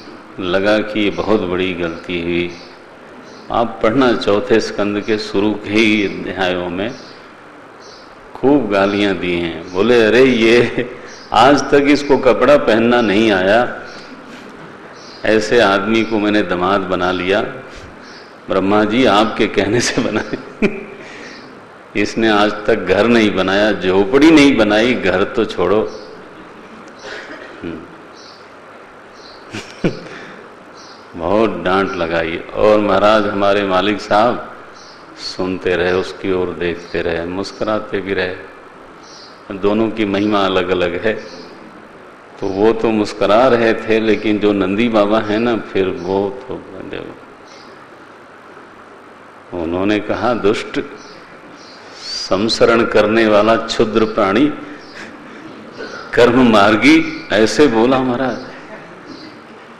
लगा कि ये बहुत बड़ी गलती हुई। आप पढ़ना चौथे स्कंद के शुरू के ही अध्यायों में खूब गालियां दी हैं। बोले अरे ये आज तक इसको कपड़ा पहनना नहीं आया, ऐसे आदमी को मैंने दामाद बना लिया। ब्रह्मा जी आपके कहने से बनाए। इसने आज तक घर नहीं बनाया, झोपड़ी नहीं बनाई, घर तो छोड़ो। बहुत डांट लगाई। और महाराज हमारे मालिक साहब सुनते रहे, उसकी ओर देखते रहे, मुस्कुराते भी रहे। दोनों की महिमा अलग अलग है। तो वो तो मुस्कुरा रहे थे, लेकिन जो नंदी बाबा है ना, फिर वो तो उन्होंने कहा दुष्ट, संसरण करने वाला क्षुद्र प्राणी, कर्म मार्गी, ऐसे बोला महाराज।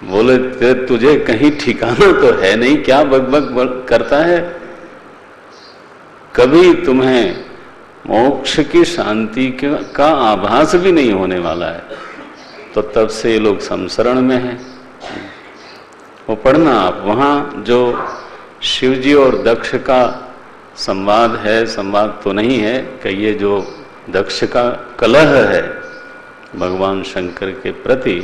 बोले तुझे कहीं ठिकाना तो है नहीं, क्या बकबक करता है? कभी तुम्हें मोक्ष की शांति का आभास भी नहीं होने वाला है। तो तब से ये लोग संसरण में हैं। वो पढ़ना आप, वहाँ जो शिवजी और दक्ष का संवाद है, संवाद तो नहीं है कि ये जो दक्ष का कलह है भगवान शंकर के प्रति,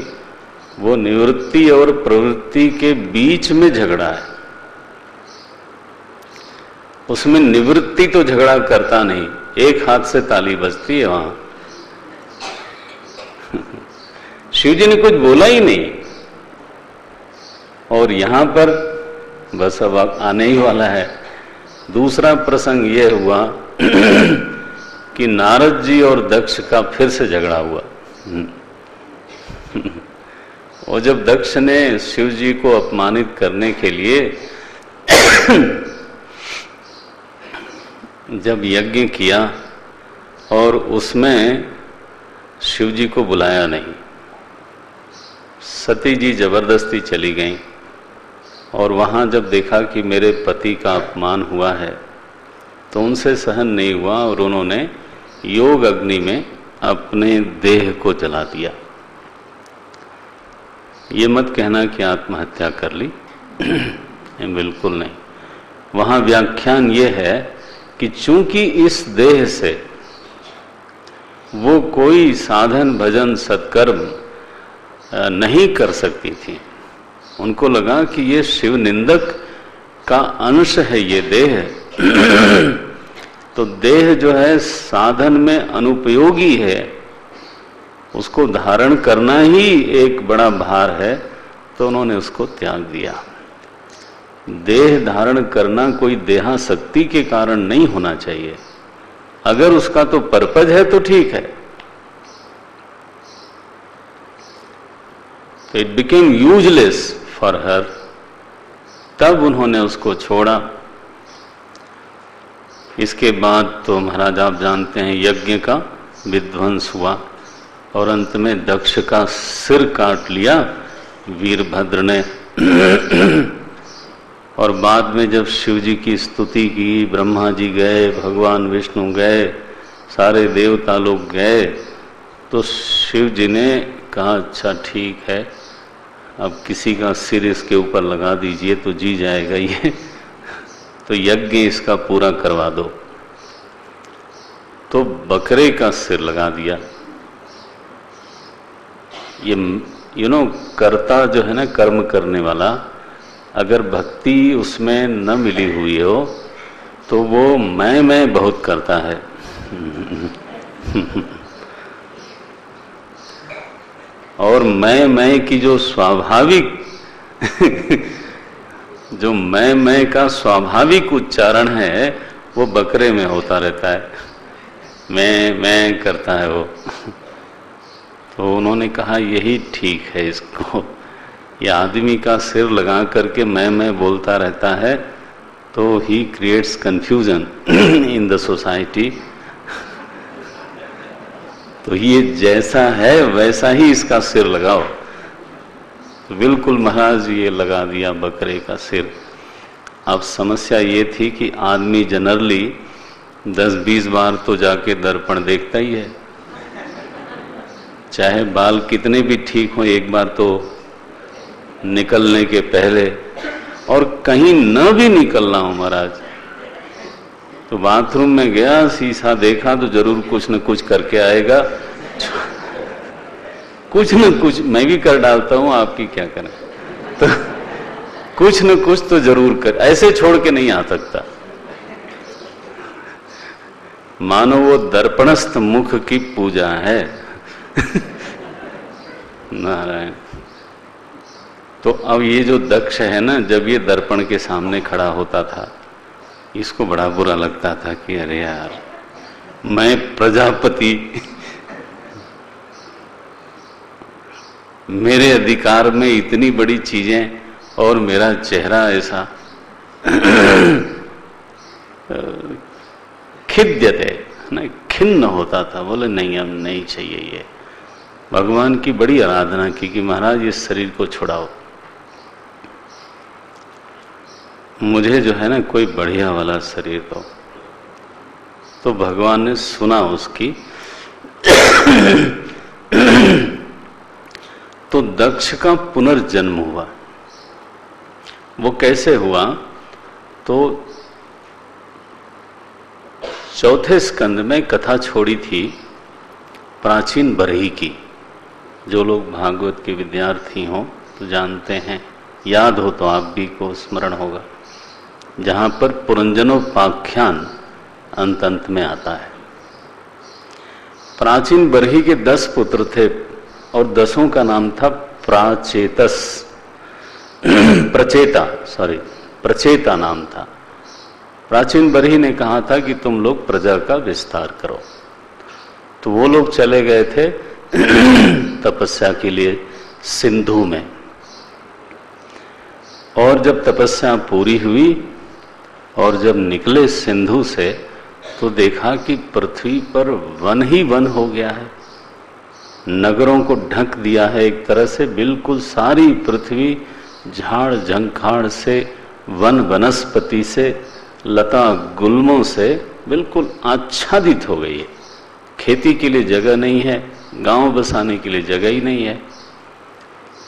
वो निवृत्ति और प्रवृत्ति के बीच में झगड़ा है। उसमें निवृत्ति तो झगड़ा करता नहीं, एक हाथ से ताली बजती है वहां। शिवजी ने कुछ बोला ही नहीं। और यहां पर बस अब आने ही वाला है। दूसरा प्रसंग यह हुआ कि नारद जी और दक्ष का फिर से झगड़ा हुआ। और जब दक्ष ने शिव जी को अपमानित करने के लिए जब यज्ञ किया और उसमें शिव जी को बुलाया नहीं, सती जी जबरदस्ती चली गईं। और वहाँ जब देखा कि मेरे पति का अपमान हुआ है, तो उनसे सहन नहीं हुआ और उन्होंने योग अग्नि में अपने देह को जला दिया। ये मत कहना कि आत्महत्या कर ली, बिल्कुल नहीं। वहाँ व्याख्यान ये है कि चूंकि इस देह से वो कोई साधन भजन सत्कर्म नहीं कर सकती थी, उनको लगा कि ये शिव निंदक का अंश है ये देह। तो देह जो है साधन में अनुपयोगी है, उसको धारण करना ही एक बड़ा भार है, तो उन्होंने उसको त्याग दिया। देह धारण करना कोई देहासक्ति के कारण नहीं होना चाहिए। अगर उसका तो पर्पज है तो ठीक है। तो it became useless for her, तब उन्होंने उसको छोड़ा। इसके बाद तो महाराज आप जानते हैं यज्ञ का विध्वंस हुआ और अंत में दक्ष का सिर काट लिया वीरभद्र ने। और बाद में जब शिव जी की स्तुति की, ब्रह्मा जी गए, भगवान विष्णु गए, सारे देवता लोग गए, तो शिव जी ने कहा अच्छा ठीक है, अब किसी का सिर इसके ऊपर लगा दीजिए तो जी जाएगा ये। तो यज्ञ इसका पूरा करवा दो। तो बकरे का सिर लगा दिया। ये कर्ता जो है ना, कर्म करने वाला, अगर भक्ति उसमें न मिली हुई हो तो वो मैं बहुत करता है। और मैं की जो स्वाभाविक जो मैं का स्वाभाविक उच्चारण है वो बकरे में होता रहता है, मैं करता है वो। तो उन्होंने कहा यही ठीक है, इसको ये आदमी का सिर लगा करके मैं बोलता रहता है तो he creates confusion in the society. तो ये जैसा है वैसा ही इसका सिर लगाओ। तो बिल्कुल महाराज ये लगा दिया बकरे का सिर। अब समस्या ये थी कि आदमी जनरली 10-20 बार तो जाके दर्पण देखता ही है, चाहे बाल कितने भी ठीक हो, एक बार तो निकलने के पहले, और कहीं न भी निकलना हो महाराज तो बाथरूम में गया, शीशा देखा तो जरूर कुछ न कुछ करके आएगा, कुछ न कुछ मैं भी कर डालता हूं, आपकी क्या करें। तो कुछ न कुछ तो जरूर कर, ऐसे छोड़ के नहीं आ सकता। मानो वो दर्पणस्थ मुख की पूजा है। नारायण। तो अब ये जो दक्ष है ना, जब ये दर्पण के सामने खड़ा होता था, इसको बड़ा बुरा लगता था कि अरे यार मैं प्रजापति, मेरे अधिकार में इतनी बड़ी चीजें और मेरा चेहरा ऐसा। खिद्यते ना, खिन्न होता था। बोले नहीं, अब नहीं चाहिए ये। भगवान की बड़ी आराधना की कि महाराज इस शरीर को छुड़ाओ, मुझे जो है ना कोई बढ़िया वाला शरीर दो। तो भगवान ने सुना उसकी। तो दक्ष का पुनर्जन्म हुआ। वो कैसे हुआ? तो चौथे स्कंद में कथा छोड़ी थी प्राचीन बरही की। जो लोग भागवत के विद्यार्थी हों तो जानते हैं, याद हो तो आप भी को स्मरण होगा, जहां पर पुरंजनोपाख्यान अंत में आता है। प्राचीन बरही के 10 पुत्र थे और 10 का नाम था प्रचेता नाम था। प्राचीन बरही ने कहा था कि तुम लोग प्रजा का विस्तार करो। तो वो लोग चले गए थे तपस्या के लिए सिंधु में। और जब तपस्या पूरी हुई और जब निकले सिंधु से, तो देखा कि पृथ्वी पर वन ही वन हो गया है। नगरों को ढक दिया है एक तरह से। बिल्कुल सारी पृथ्वी झाड़ झंखाड़ से, वन वनस्पति से, लता गुल्मों से बिल्कुल आच्छादित हो गई है। खेती के लिए जगह नहीं है, गांव बसाने के लिए जगह ही नहीं है।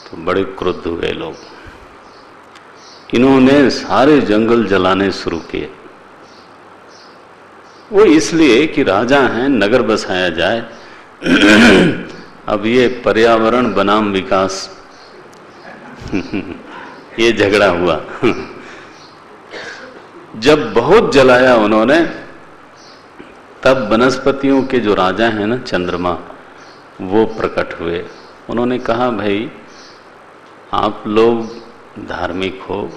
तो बड़े क्रुद्ध हुए लोग। इन्होंने सारे जंगल जलाने शुरू किए। वो इसलिए कि राजा हैं, नगर बसाया जाए। अब ये पर्यावरण बनाम विकास, ये झगड़ा हुआ। जब बहुत जलाया उन्होंने, तब वनस्पतियों के जो राजा हैं ना, चंद्रमा, वो प्रकट हुए। उन्होंने कहा भाई आप लोग धार्मिक हो,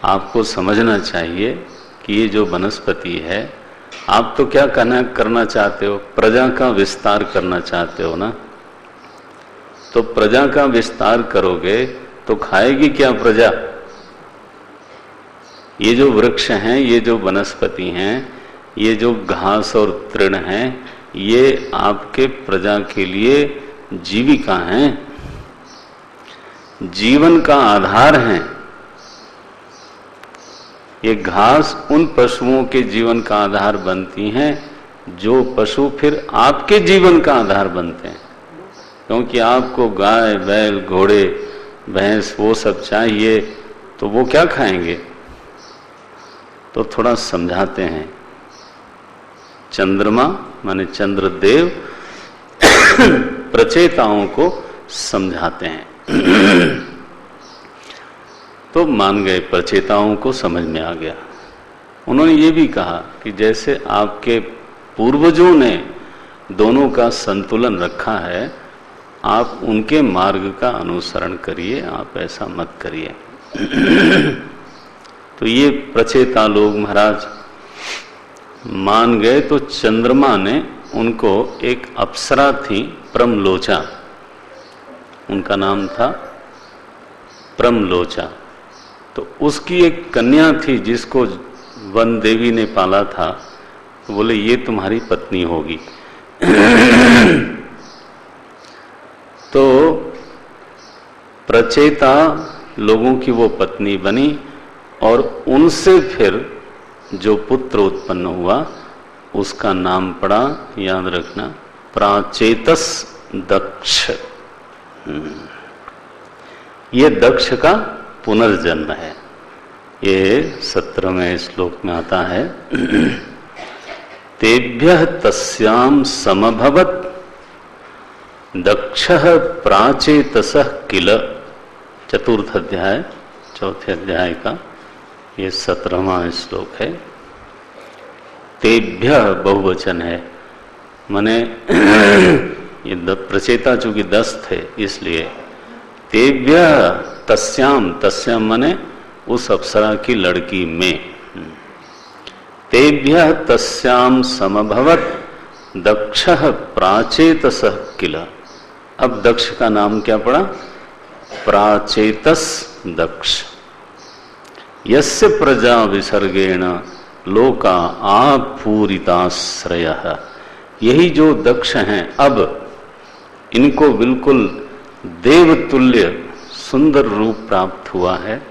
आपको समझना चाहिए कि ये जो वनस्पति है, आप तो क्या करना चाहते हो? प्रजा का विस्तार करना चाहते हो ना। तो प्रजा का विस्तार करोगे तो खाएगी क्या प्रजा? ये जो वृक्ष हैं, ये जो वनस्पति हैं, ये जो घास और तृण हैं, ये आपके प्रजा के लिए जीविका हैं, जीवन का आधार हैं। ये घास उन पशुओं के जीवन का आधार बनती हैं जो पशु फिर आपके जीवन का आधार बनते हैं। क्योंकि आपको गाय बैल घोड़े भैंस वो सब चाहिए, तो वो क्या खाएंगे? तो थोड़ा समझाते हैं। चंद्रमा माने चंद्रदेव प्रचेताओं को समझाते हैं। तो मान गए, प्रचेताओं को समझ में आ गया। उन्होंने ये भी कहा कि जैसे आपके पूर्वजों ने दोनों का संतुलन रखा है, आप उनके मार्ग का अनुसरण करिए, आप ऐसा मत करिए। तो ये प्रचेता लोग महाराज मान गए। तो चंद्रमा ने उनको, एक अप्सरा थी प्रमलोचा, उनका नाम था प्रमलोचा, तो उसकी एक कन्या थी जिसको वन देवी ने पाला था। तो बोले ये तुम्हारी पत्नी होगी। तो प्रचेता लोगों की वो पत्नी बनी और उनसे फिर जो पुत्र उत्पन्न हुआ उसका नाम पड़ा, याद रखना, प्राचेतस दक्ष। ये दक्ष का पुनर्जन्म है। ये 17वें श्लोक में आता है। तेभ्यः तस्याम समभवत् दक्षः प्राचेतसः किल। चतुर्थ अध्याय, चौथे अध्याय का ये 17वां श्लोक है। तेभ्यः बहुवचन है, माने ये प्रचेता चूंकि 10 थे इसलिए तेभ्यः तस्याम, तस्याम माने उस अप्सरा की लड़की में, तेभ्यः तस्याम समभवत् दक्षः प्राचेतसः किल। अब दक्ष का नाम क्या पड़ा? प्राचेतस दक्ष। यस्य प्रजा विसर्गेण लोका आपूरिताश्रयः। यही जो दक्ष हैं, अब इनको बिल्कुल देवतुल्य सुंदर रूप प्राप्त हुआ है।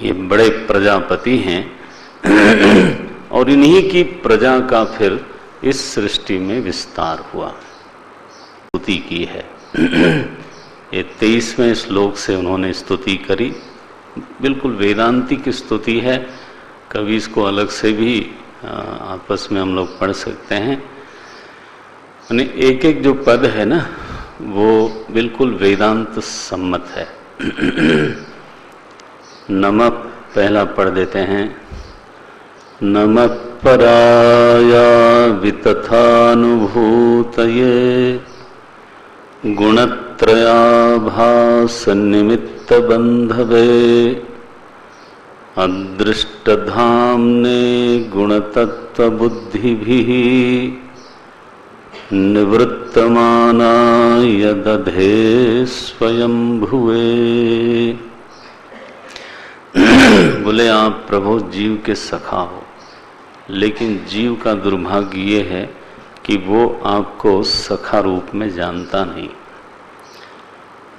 ये बड़े प्रजापति हैं और इन्हीं की प्रजा का फिर इस सृष्टि में विस्तार हुआ। स्तुति की है। ये 23वें श्लोक से उन्होंने स्तुति करी, बिल्कुल वेदांतिक स्तुति है। कभी इसको अलग से भी आपस में हम लोग पढ़ सकते हैं। यानी एक एक जो पद है ना, वो बिल्कुल वेदांत सम्मत है। नमः पहला पढ़ देते हैं। नमः पराया वितथानुभूतये गुणत्रयाभास निमित्त बंधवे अदृष्टधाम्ने गुणतत्त्वबुद्धिभिः निवृत्तमानाय दधे स्वयंभुवे। बोले आप प्रभु जीव के सखा हो, लेकिन जीव का दुर्भाग्य ये है कि वो आपको सखा रूप में जानता नहीं।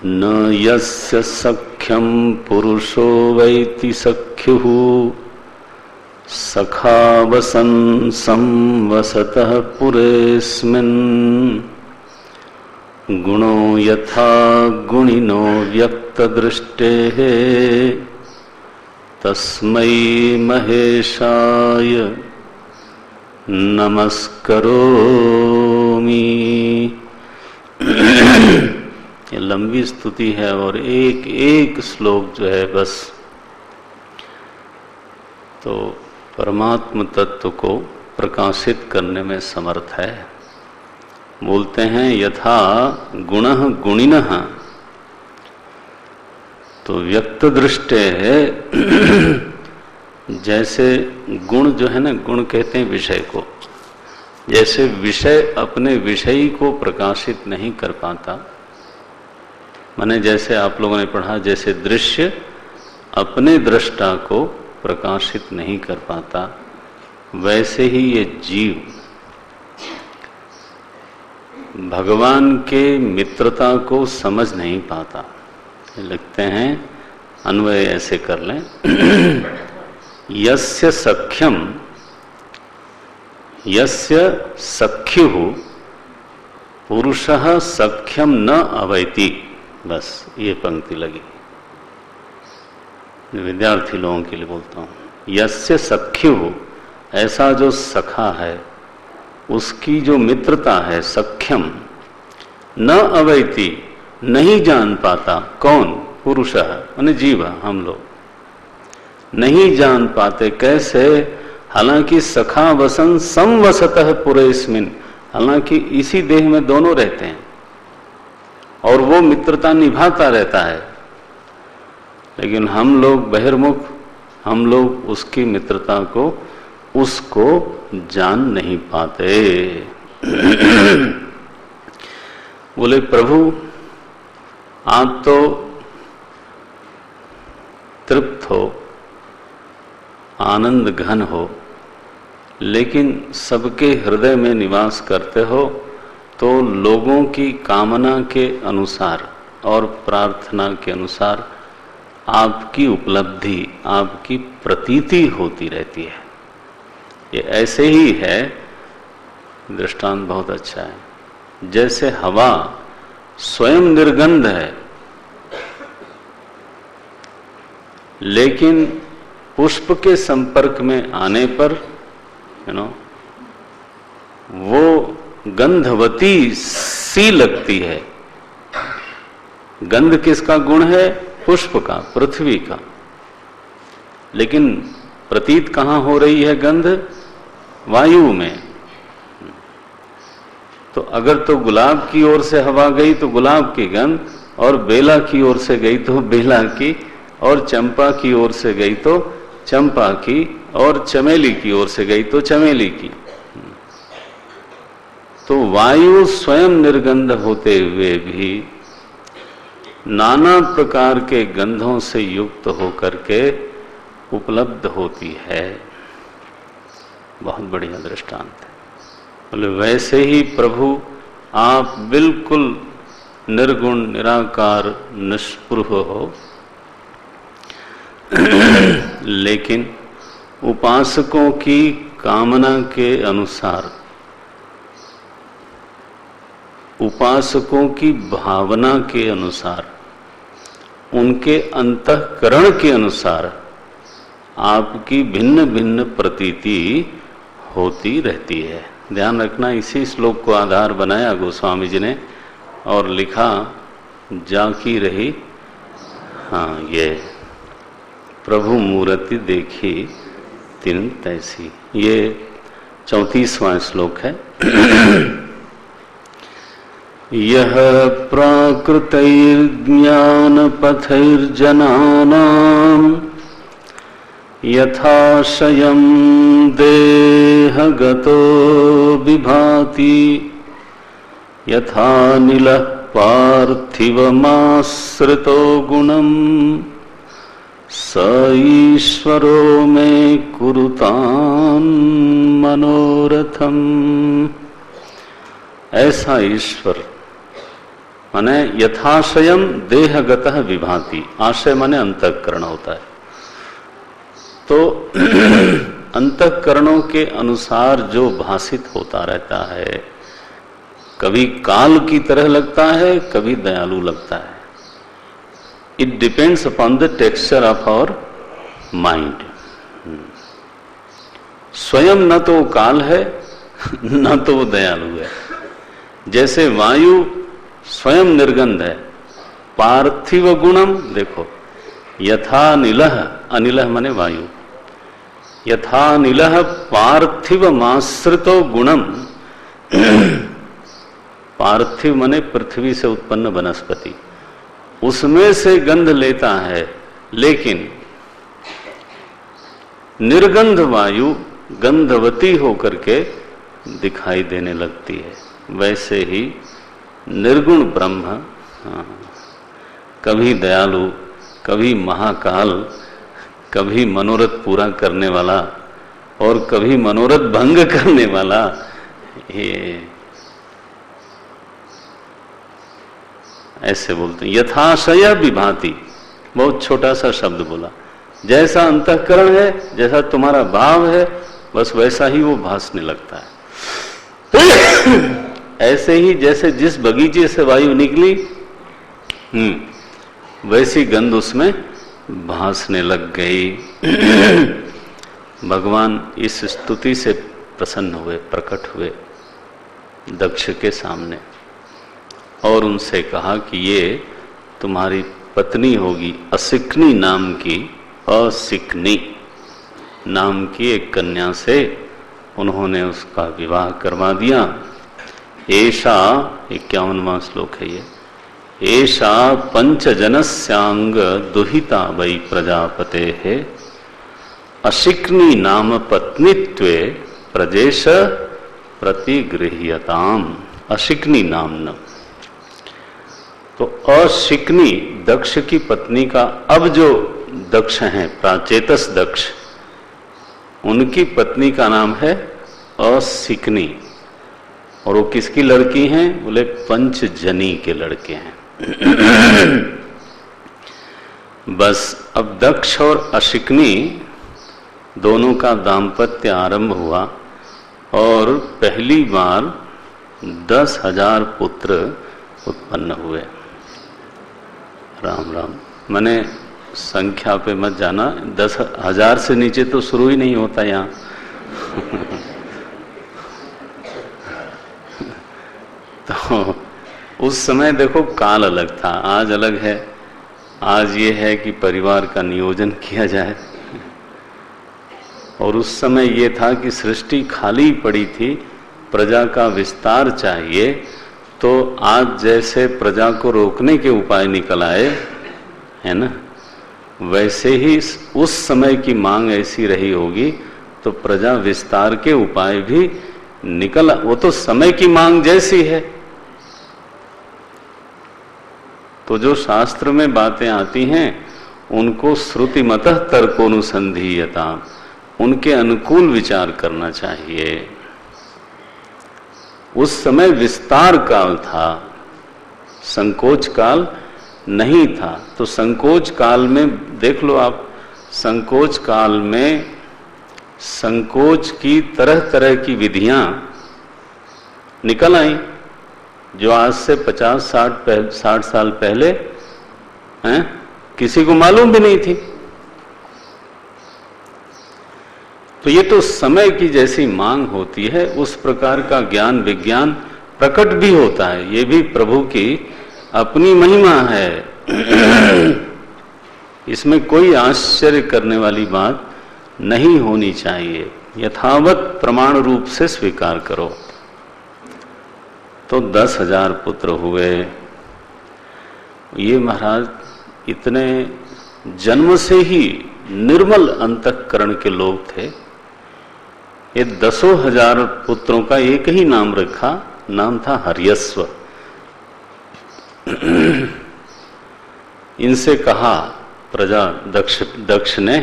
न यस्य सख्यम पुरुषो वैति सख्युः सखा वसन संवसतः पुरेस्मिन् गुणो यथा गुणिनो व्यक्तदृष्टेः तस्मै महेशाय नमस्करोमि। ये लंबी स्तुति है और एक एक श्लोक जो है बस तो परमात्म तत्व को प्रकाशित करने में समर्थ है। बोलते हैं यथा गुणः गुणिनः, तो व्यक्त दृष्टे है। जैसे गुण जो है ना, गुण कहते हैं विषय को, जैसे विषय अपने विषयी को प्रकाशित नहीं कर पाता, माने जैसे आप लोगों ने पढ़ा, जैसे दृश्य अपने दृष्टा को प्रकाशित नहीं कर पाता, वैसे ही ये जीव भगवान के मित्रता को समझ नहीं पाता। लिखते हैं, अन्वय ऐसे कर लें। यस्य सख्यम, यस्य सख्युः पुरुषः सख्यम न अवैति। बस ये पंक्ति लगी, विद्यार्थी लोगों के लिए बोलता हूँ। यस्य सख्युः, ऐसा जो सखा है उसकी जो मित्रता है, सख्यम न अवैति, नहीं जान पाता। कौन? पुरुषः माने जीव, हम लोग नहीं जान पाते कैसे, हालांकि सखा वसन संवसतः पुरेस्मिन, हालांकि इसी देह में दोनों रहते हैं और वो मित्रता निभाता रहता है, लेकिन हम लोग बहिर्मुख, हम लोग उसकी मित्रता को, उसको जान नहीं पाते। बोले प्रभु आप तो तृप्त हो, आनंद घन हो, लेकिन सबके हृदय में निवास करते हो, तो लोगों की कामना के अनुसार और प्रार्थना के अनुसार आपकी उपलब्धि, आपकी प्रतीति होती रहती है। ये ऐसे ही है, दृष्टांत बहुत अच्छा है। जैसे हवा स्वयं निर्गंध है, लेकिन पुष्प के संपर्क में आने पर वो गंधवती सी लगती है। गंध किसका गुण है? पुष्प का, पृथ्वी का। लेकिन प्रतीत कहां हो रही है गंध? वायु में। तो अगर तो गुलाब की ओर से हवा गई तो गुलाब की गंध, और बेला की ओर से गई तो बेला की, और चंपा की ओर से गई तो चंपा की, और चमेली की ओर से गई तो चमेली की। तो वायु स्वयं निर्गंध होते हुए भी नाना प्रकार के गंधों से युक्त होकर के उपलब्ध होती है। बहुत बढ़िया दृष्टांत है। बोले वैसे ही प्रभु आप बिल्कुल निर्गुण, निराकार, निष्पृह हो, लेकिन उपासकों की कामना के अनुसार, उपासकों की भावना के अनुसार, उनके अंतःकरण के अनुसार आपकी भिन्न भिन्न प्रतीति होती रहती है। ध्यान रखना, इसी श्लोक को आधार बनाया गोस्वामी जी ने और लिखा जाकी रही हाँ ये प्रभु मूर्ति देखी तिन तैसी। ये 34वां श्लोक है। यह प्राकृतैर्ज्ञान पथैर्जनानां यथाशयं देहगतो विभाति यथा नीलः पार्थिवमाश्रितो गुणं स ईश्वरो मे कुरुतां मनोरथम। ऐसा ईश्वर माने यथाशयम देहगतः विभाति। आशय माने अंतःकरण होता है। तो अंतःकरणों के अनुसार जो भासित होता रहता है, कभी काल की तरह लगता है, कभी दयालु लगता है। It depends upon the texture of our mind. स्वयं न तो काल है न तो वो दयालु है। जैसे वायु स्वयं निर्गंध है, पार्थिव गुणम देखो, यथा नीलः, अनिलः माने वायु, यथा नीलः पार्थिव माश्रितो गुणम। पार्थिव माने पृथ्वी से उत्पन्न वनस्पति, उसमें से गंध लेता है, लेकिन निर्गंध वायु गंधवती होकर के दिखाई देने लगती है। वैसे ही निर्गुण ब्रह्म कभी दयालु, कभी महाकाल, कभी मनोरथ पूरा करने वाला और कभी मनोरथ भंग करने वाला, ये ऐसे बोलते हैं। यथाशय विभाति, बहुत छोटा सा शब्द बोला। जैसा अंतःकरण है, जैसा तुम्हारा भाव है, बस वैसा ही वो भासने लगता है। ऐसे ही जैसे जिस बगीचे से वायु निकली वैसी गंध उसमें भासने लग गई। भगवान इस स्तुति से प्रसन्न हुए, प्रकट हुए दक्ष के सामने और उनसे कहा कि ये तुम्हारी पत्नी होगी असिकनी नाम की, असिकनी नाम की एक कन्या से उन्होंने उसका विवाह करवा दिया। ऐसा 51वां श्लोक है ये। ऐसा पंचजनस्यांग दुहिता वै प्रजापते है, अशिक्नी नाम पत्नीत्वे प्रजेश प्रतिगृह्यताम। अशिक्नी नाम न, तो अशिक्नी दक्ष की पत्नी का अब जो दक्ष हैं, प्राचेतस दक्ष, उनकी पत्नी का नाम है अशिक्नी। और वो किसकी लड़की हैं? बोले पंचजनी के लड़के हैं। बस अब दक्ष और अशिक्नी दोनों का दाम्पत्य आरंभ हुआ और पहली बार 10,000 पुत्र उत्पन्न हुए। राम राम, मैंने संख्या पे मत जाना, 10,000 से नीचे तो शुरू ही नहीं होता यहाँ। तो उस समय देखो काल अलग था, आज अलग है। आज ये है कि परिवार का नियोजन किया जाए, और उस समय ये था कि सृष्टि खाली पड़ी थी, प्रजा का विस्तार चाहिए। तो आज जैसे प्रजा को रोकने के उपाय निकल आए, है ना, वैसे ही उस समय की मांग ऐसी रही होगी, तो प्रजा विस्तार के उपाय भी निकल, वो तो समय की मांग जैसी है। तो जो शास्त्र में बातें आती हैं उनको श्रुतिमतः तर्कोनुसंधीयता, उनके अनुकूल विचार करना चाहिए। उस समय विस्तार काल था, संकोच काल नहीं था। तो संकोच काल में देख लो आप, संकोच काल में संकोच की तरह तरह की विधियां निकल आई, जो आज से 50-60 साल पहले हैं किसी को मालूम भी नहीं थी। तो ये तो समय की जैसी मांग होती है, उस प्रकार का ज्ञान विज्ञान प्रकट भी होता है। ये भी प्रभु की अपनी महिमा है। इसमें कोई आश्चर्य करने वाली बात नहीं होनी चाहिए, यथावत प्रमाण रूप से स्वीकार करो। तो 10,000 पुत्र हुए। ये महाराज इतने जन्म से ही निर्मल अंतःकरण के लोग थे। ये 10,000 पुत्रों का एक ही नाम रखा, नाम था हर्यस्व। इनसे कहा प्रजा दक्ष ने,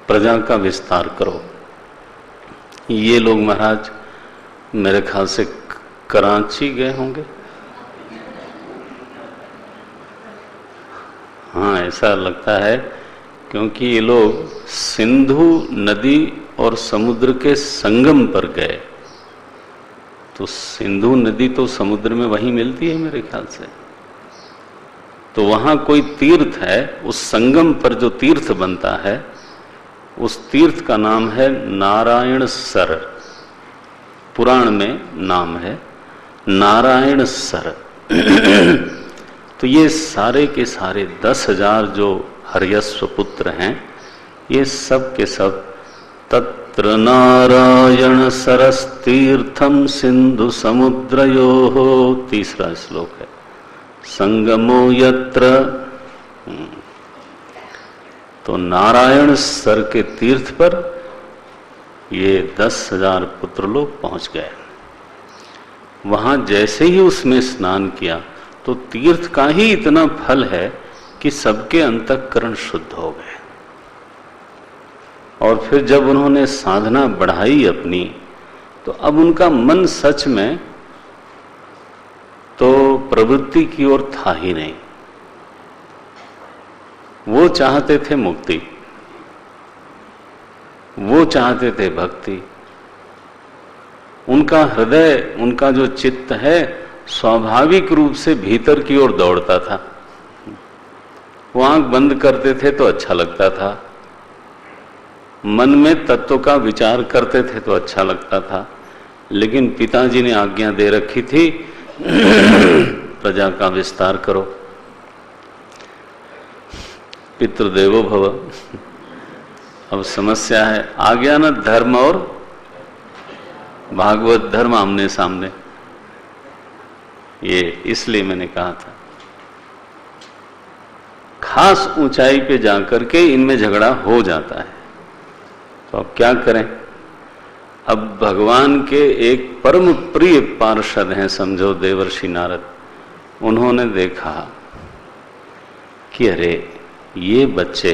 प्रजा का विस्तार करो। ये लोग महाराज मेरे ख्याल से कराची गए होंगे, हाँ ऐसा लगता है, क्योंकि ये लोग सिंधु नदी और समुद्र के संगम पर गए। तो सिंधु नदी तो समुद्र में वहीं मिलती है मेरे ख्याल से, तो वहां कोई तीर्थ है, उस संगम पर जो तीर्थ बनता है उस तीर्थ का नाम है नारायण सर। पुराण में नाम है नारायण सर। तो ये सारे के सारे 10,000 जो हर्यस्व पुत्र हैं, ये सब के सब तत्र नारायण सरस्तीर्थम सिंधु समुद्रयोः, तीसरा श्लोक है, संगमो यत्र। तो नारायण सर के तीर्थ पर ये 10,000 पुत्र लोग पहुंच गए। वहां जैसे ही उसमें स्नान किया तो तीर्थ का ही इतना फल है कि सबके अंतःकरण शुद्ध हो गए। और फिर जब उन्होंने साधना बढ़ाई अपनी, तो अब उनका मन सच में तो प्रवृत्ति की ओर था ही नहीं। वो चाहते थे मुक्ति, वो चाहते थे भक्ति। उनका हृदय, उनका जो चित्त है, स्वाभाविक रूप से भीतर की ओर दौड़ता था। वो आंख बंद करते थे तो अच्छा लगता था, मन में तत्व का विचार करते थे तो अच्छा लगता था। लेकिन पिताजी ने आज्ञा दे रखी थी प्रजा का विस्तार करो। पितृदेवो भव। अब समस्या है, आ गया ना धर्म और भागवत धर्म आमने सामने। ये इसलिए मैंने कहा था, खास ऊंचाई पे जाकर के इनमें झगड़ा हो जाता है। तो अब क्या करें? अब भगवान के एक परम प्रिय पार्षद हैं, समझो देवर्षि नारद। उन्होंने देखा कि अरे ये बच्चे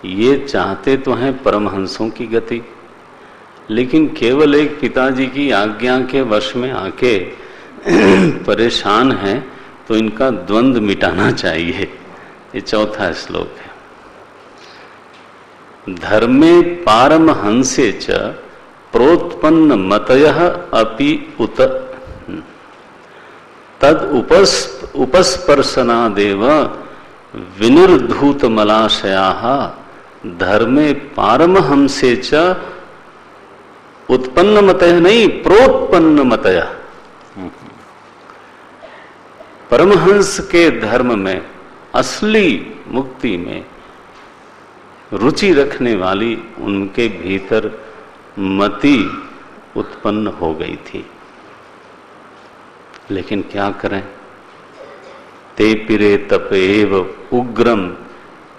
ये चाहते तो हैं परमहंसों की गति, लेकिन केवल एक पिताजी की आज्ञा के वश में आके परेशान हैं, तो इनका द्वंद्व मिटाना चाहिए। ये चौथा श्लोक है। धर्मे पारमहंसे च प्रोत्पन्न मतयः अपि उत तद उपस्पर्शनादेव विनिर्धूत मलाशयाः धर्मे पारमहंसे च उत्पन्न मतयः नहीं, प्रोत्पन्न मतयः। परमहंस के धर्म में, असली मुक्ति में रुचि रखने वाली उनके भीतर मति उत्पन्न हो गई थी। लेकिन क्या करें? ते पिरे तपेव उग्रम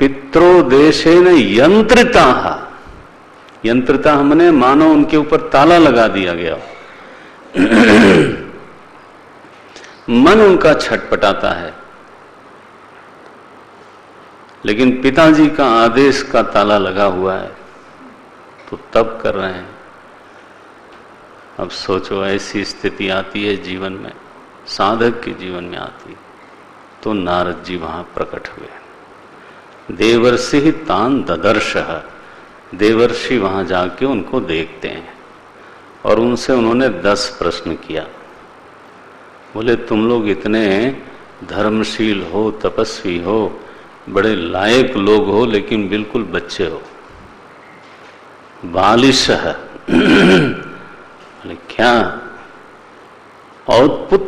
पित्रोदेशेन यंत्रिता। यंत्रिता हमने मानो उनके ऊपर ताला लगा दिया गया। मन उनका छटपटाता है, लेकिन पिताजी का आदेश का ताला लगा हुआ है, तो तब कर रहे हैं। अब सोचो, ऐसी स्थिति आती है जीवन में, साधक के जीवन में आती, तो नारद जी वहां प्रकट हुए। देवर्षि तान ददर्शः, देवर्षि वहां जाके उनको देखते हैं और उनसे उन्होंने 10 प्रश्न किया। बोले तुम लोग इतने धर्मशील हो, तपस्वी हो, बड़े लायक लोग हो, लेकिन बिल्कुल बच्चे हो, बालिश है। बोले क्या? और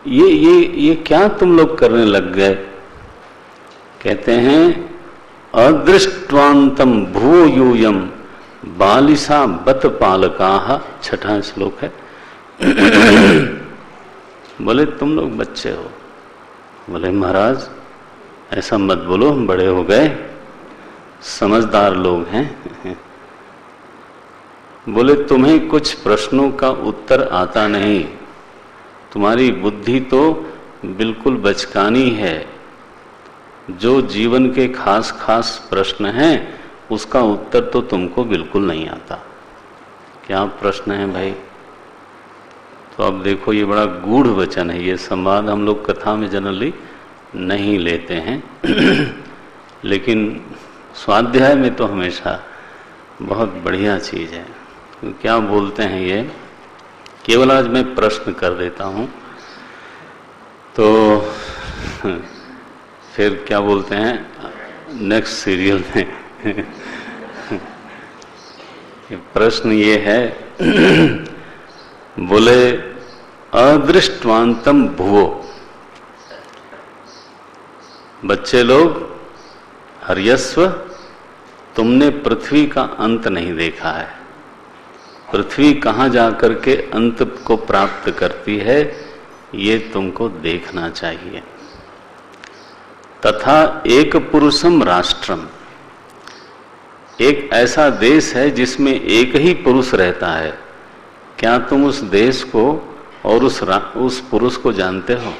ये क्या तुम लोग करने लग गए? कहते हैं अदृष्टवांतम भूयो यूयम बालिसा बत पालकाः, 6वां श्लोक है। बोले तुम लोग बच्चे हो। बोले महाराज ऐसा मत बोलो, हम बड़े हो गए, समझदार लोग हैं। बोले तुम्हें कुछ प्रश्नों का उत्तर आता नहीं, तुम्हारी बुद्धि तो बिल्कुल बचकानी है। जो जीवन के खास खास प्रश्न हैं उसका उत्तर तो तुमको बिल्कुल नहीं आता। क्या प्रश्न है भाई? तो अब देखो, ये बड़ा गूढ़ वचन है। ये संवाद हम लोग कथा में जनरली नहीं लेते हैं, लेकिन स्वाध्याय में तो हमेशा बहुत बढ़िया चीज है। क्या बोलते हैं ये? केवल आज मैं प्रश्न कर देता हूं, तो फिर क्या बोलते हैं नेक्स्ट सीरियल में। प्रश्न ये है, बोले अदृष्टवांतम भुवो, बच्चे लोग हर्यस्व, तुमने पृथ्वी का अंत नहीं देखा है। पृथ्वी कहां जाकर के अंत को प्राप्त करती है, ये तुमको देखना चाहिए। तथा एक पुरुषम राष्ट्रम, एक ऐसा देश है जिसमें एक ही पुरुष रहता है। क्या तुम उस देश को और उस पुरुष को जानते हो?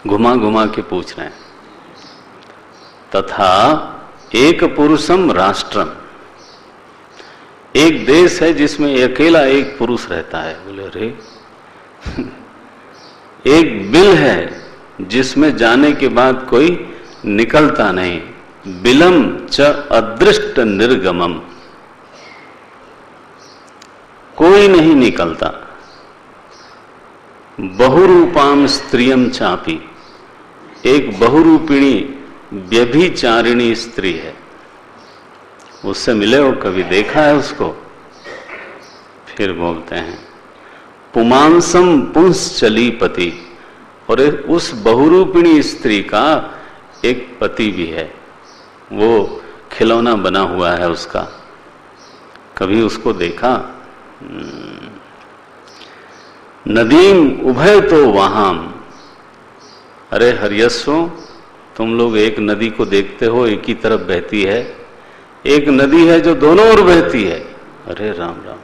घुमा घुमा के पूछ रहे हैं। तथा एक पुरुषम राष्ट्रम, एक देश है जिसमें अकेला एक पुरुष रहता है। बोले रे एक बिल है जिसमें जाने के बाद कोई निकलता नहीं। बिलम च अदृष्ट निर्गमम, कोई नहीं निकलता। बहुरूपाम स्त्रियम चापी, एक बहुरूपिणी व्यभिचारिणी स्त्री है। उससे मिले हो? कभी देखा है उसको? फिर बोलते हैं पुमांसम पुंस चली पति, और उस बहुरूपिणी स्त्री का एक पति भी है, वो खिलौना बना हुआ है उसका। कभी उसको देखा? नदीम उभय तो वहाम। अरे हरियस्वों, तुम लोग एक नदी को देखते हो, एक ही तरफ बहती है, एक नदी है जो दोनों ओर बहती है। अरे राम राम।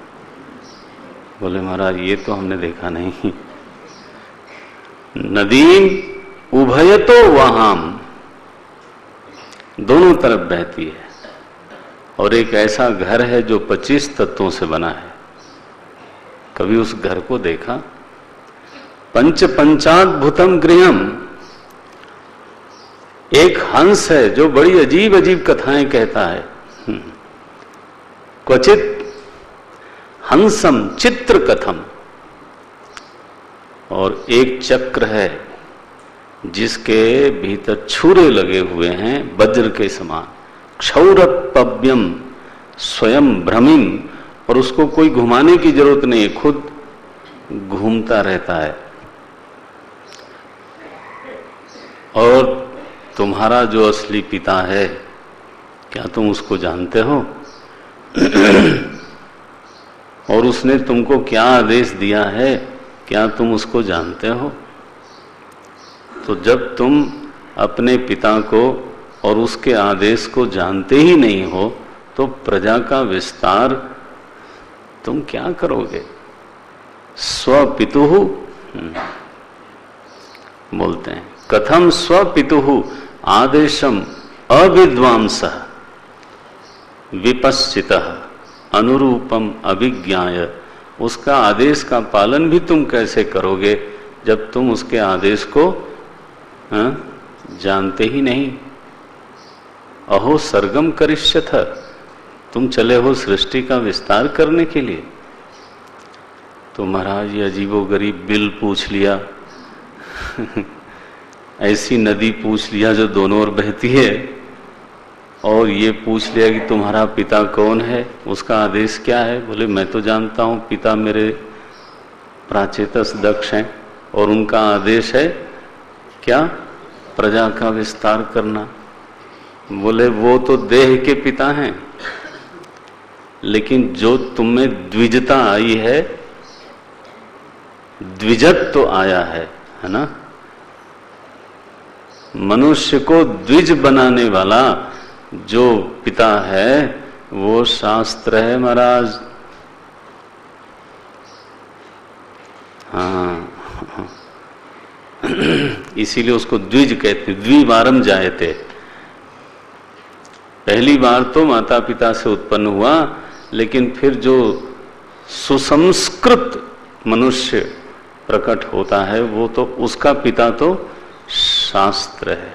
बोले महाराज ये तो हमने देखा नहीं। नदीम उभय तो वहाम, दोनों तरफ बहती है। और एक ऐसा घर है जो 25 तत्वों से बना है। कभी उस घर को देखा? पंच पंचाद्भुतम गृहम। एक हंस है जो बड़ी अजीब अजीब कथाएं कहता है। क्वचित हंसम चित्र कथम। और एक चक्र है जिसके भीतर छुरे लगे हुए हैं वज्र के समान। क्षौरपव्यम स्वयं भ्रमिम। और उसको कोई घुमाने की जरूरत नहीं, खुद घूमता रहता है। और तुम्हारा जो असली पिता है, क्या तुम उसको जानते हो? और उसने तुमको क्या आदेश दिया है, क्या तुम उसको जानते हो? तो जब तुम अपने पिता को और उसके आदेश को जानते ही नहीं हो, तो प्रजा का विस्तार तुम क्या करोगे? स्वपितुः बोलते हैं, कथम स्वपितुः आदेशम अविद्वांसः विपश्चितः अनुरूपम अभिज्ञाय। उसका आदेश का पालन भी तुम कैसे करोगे जब तुम उसके आदेश को जानते ही नहीं? अहो सर्गम करिष्यथ, तुम चले हो सृष्टि का विस्तार करने के लिए। तो महाराज ये अजीबोगरीब बिल पूछ लिया, ऐसी नदी पूछ लिया जो दोनों ओर बहती है, और ये पूछ लिया कि तुम्हारा पिता कौन है, उसका आदेश क्या है? बोले मैं तो जानता हूँ, पिता मेरे प्राचेतस दक्ष हैं और उनका आदेश है क्या? प्रजा का विस्तार करना। बोले वो तो देह के पिता हैं, लेकिन जो तुम में द्विजता आई है, द्विजत तो आया है ना? मनुष्य को द्विज बनाने वाला जो पिता है वो शास्त्र है महाराज। हाँ, इसीलिए उसको द्विज कहते, द्विवारम जायते। पहली बार तो माता पिता से उत्पन्न हुआ, लेकिन फिर जो सुसंस्कृत मनुष्य प्रकट होता है वो तो उसका पिता तो शास्त्र है।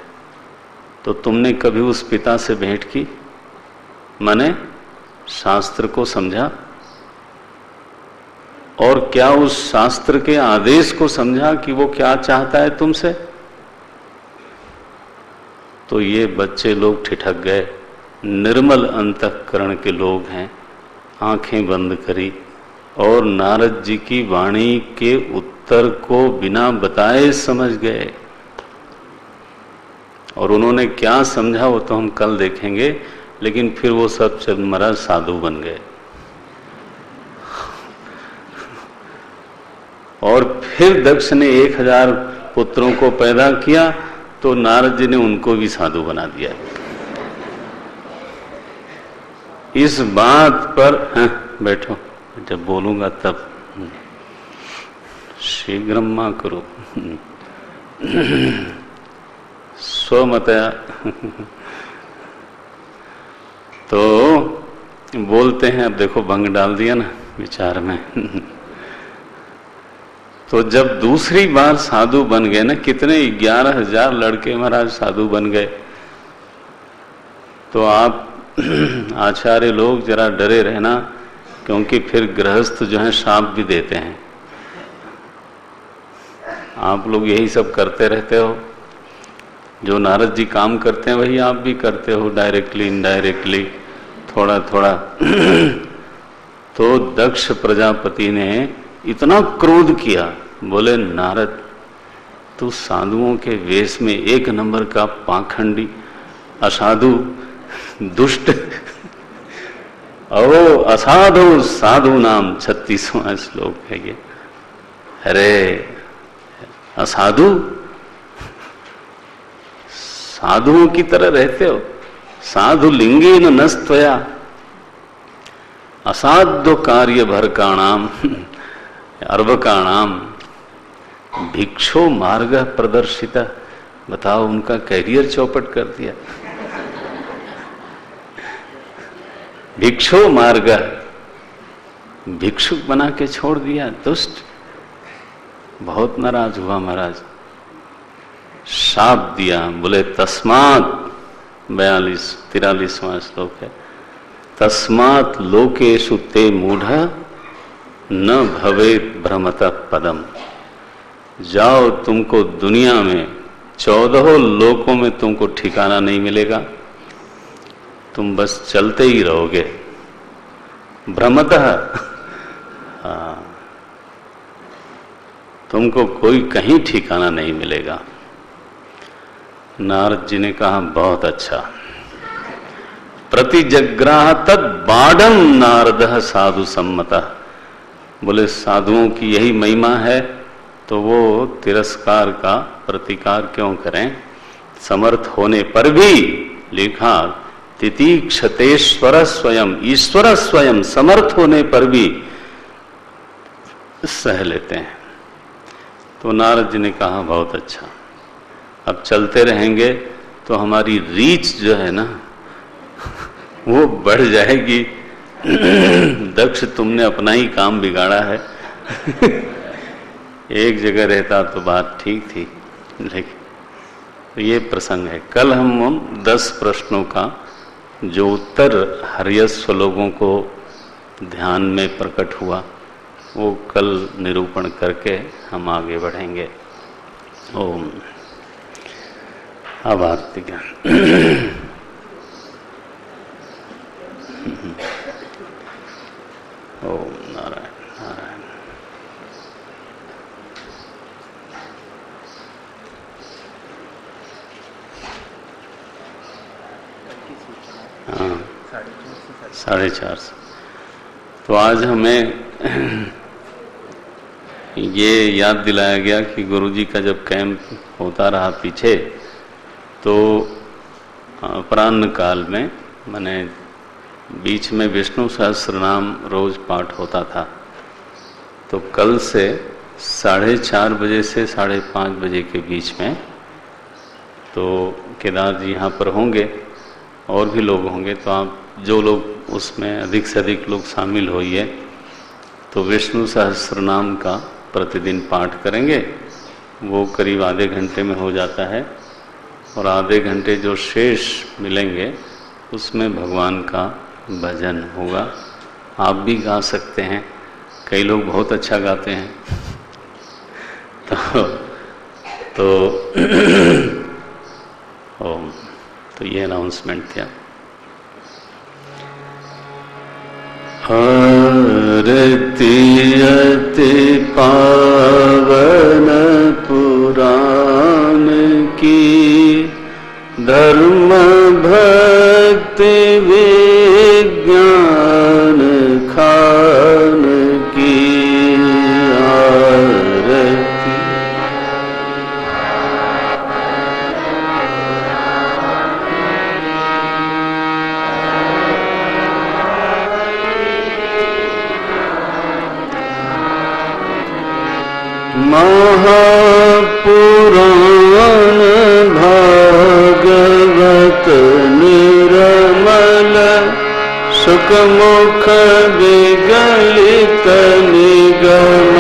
तो तुमने कभी उस पिता से भेंट की? माने शास्त्र को समझा? और क्या उस शास्त्र के आदेश को समझा कि वो क्या चाहता है तुमसे? तो ये बच्चे लोग ठिठक गए, निर्मल अंतःकरण के लोग हैं, आंखें बंद करी और नारद जी की वाणी के उत्तर को बिना बताए समझ गए। और उन्होंने क्या समझा वो तो हम कल देखेंगे, लेकिन फिर वो सब चल महाराज साधु बन गए। और फिर दक्ष ने 1000 पुत्रों को पैदा किया, तो नारद जी ने उनको भी साधु बना दिया। इस बात पर बैठो, जब बोलूंगा तब शीघ्रमा करो। स्वमतया तो बोलते हैं। अब देखो भंग डाल दिया ना विचार में। तो जब दूसरी बार साधु बन गए ना, कितने 11,000 लड़के महाराज साधु बन गए। तो आप आचार्य लोग जरा डरे रहना, क्योंकि फिर गृहस्थ जो है शाप भी देते हैं। आप लोग यही सब करते रहते हो, जो नारद जी काम करते हैं वही आप भी करते हो, डायरेक्टली इनडायरेक्टली, थोड़ा थोड़ा। तो दक्ष प्रजापति ने इतना क्रोध किया, बोले नारद तू साधुओं के वेश में एक नंबर का पाखंडी, असाधु, दुष्ट। ओ असाधु साधु नाम 36वां श्लोक है ये। अरे असाधु, साधुओं की तरह रहते हो। साधु लिंगेन नस्त्वया असाध्य कार्य भरकाणाम अर्वकाणाम भिक्षो मार्ग प्रदर्शिता। बताओ, उनका कैरियर चौपट कर दिया। भिक्षो मार्ग, भिक्षुक बना के छोड़ दिया, दुष्ट। बहुत नाराज हुआ महाराज, शाप दिया। बोले तस्मात्, 43वां श्लोक है, तस्मात् लोकेषु ते मूढ़ न भवेत् भ्रमतः पदम। जाओ, तुमको दुनिया में 14 लोकों में तुमको ठिकाना नहीं मिलेगा, तुम बस चलते ही रहोगे। भ्रमतः, तुमको कोई कहीं ठिकाना नहीं मिलेगा। नारद जी ने कहा बहुत अच्छा। प्रतिजग्राह तद बाढ़ नारद साधु सम्मतः। बोले साधुओं की यही महिमा है तो वो तिरस्कार का प्रतिकार क्यों करें। समर्थ होने पर भी लिखा तितीक्षतेश्वर स्वयं, ईश्वर स्वयं समर्थ होने पर भी सह लेते हैं। तो नारद जी ने कहा बहुत अच्छा, अब चलते रहेंगे तो हमारी रीच जो है ना वो बढ़ जाएगी। दक्ष, तुमने अपना ही काम बिगाड़ा है। एक जगह रहता तो बात ठीक थी, लेकिन तो ये प्रसंग है। कल हम 10 प्रश्नों का जो उत्तर हर्यस्व लोगों को ध्यान में प्रकट हुआ वो कल निरूपण करके हम आगे बढ़ेंगे। ओम। अब आरती का ओम नारायण नारायण। हाँ, 4:30। तो आज हमें ये याद दिलाया गया कि गुरुजी का जब कैंप होता रहा पीछे, तो अपराह्न काल में, माने बीच में विष्णु सहस्रनाम रोज पाठ होता था। तो कल से 4:30 बजे से 5:30 बजे के बीच में तो केदार जी यहाँ पर होंगे, और भी लोग होंगे। तो आप जो लोग उसमें अधिक से अधिक लोग शामिल होइए। तो विष्णु सहस्रनाम का प्रतिदिन पाठ करेंगे, वो करीब आधे घंटे में हो जाता है। और आधे घंटे जो शेष मिलेंगे उसमें भगवान का भजन होगा। आप भी गा सकते हैं, कई लोग बहुत अच्छा गाते हैं। तो ओम। तो ये अनाउंसमेंट था। आरती अति पावन पुराण की, धर्म भक्ति विज्ञान खान की आरती। महापुराण भागवत निर्मल, सुखमुख विगलित निगम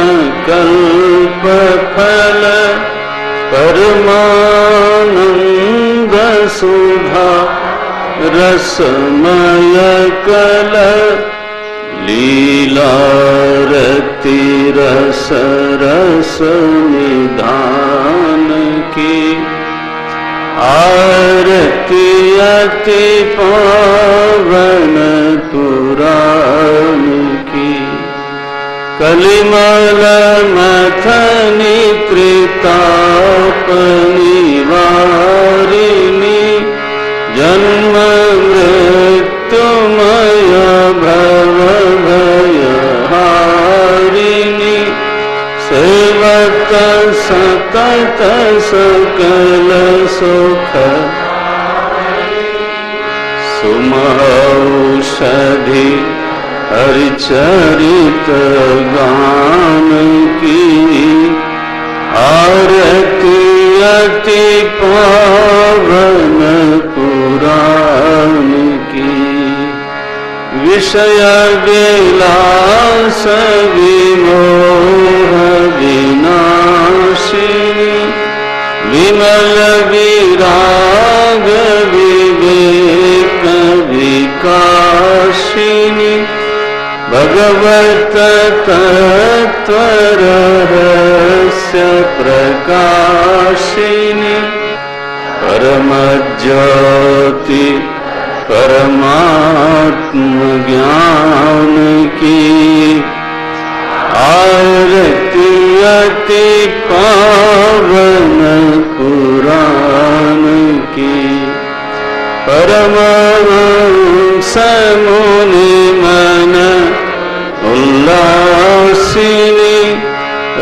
कल्प फल, परमानंद सुधा रसमय कल, लीलारति रस रस निधान की आरती अति पावन पुराण की। कलिमल मथनी त्रितापनिवारिणि जन्म मृत्युमय भवभयहारिणि सेवक सतत सकल सुख सुमौषधि हरिचरित गान की आरती अति पावन पुराण की विषय विलास विमोह विनाशिनी विमल विराग विवेक विकाशिनी भगवत तत्व रहस्य प्रकाशिनी परम ज्योति परमात्म ज्ञान की आरती अति पावन पुराण की परमहंस मुनि मन उल्लासिनी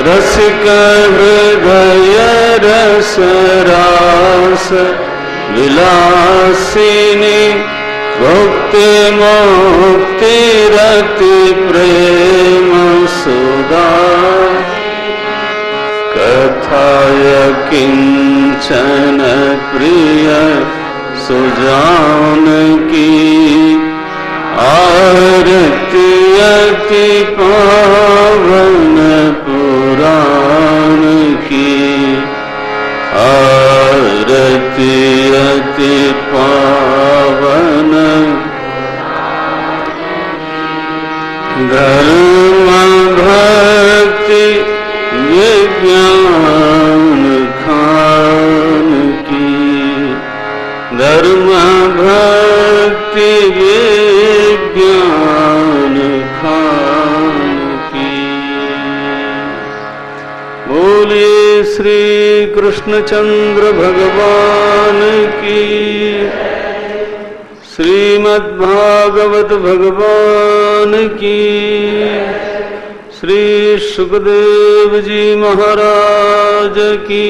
रसिक हृदय रस रास विलासिनी भक्ति मुक्ति रति प्रेम सुधा कथाय किंचन प्रिय सुजान की आरती अति पावन पुराण की आरती अति पावन धर्म भक्ति विज्ञान खान की धर्म भक्ति विज्ञान खान की बोलिए श्री कृष्णचंद्र भगवान की श्रीमद्भागवत भगवान की श्री सुखदेव जी महाराज की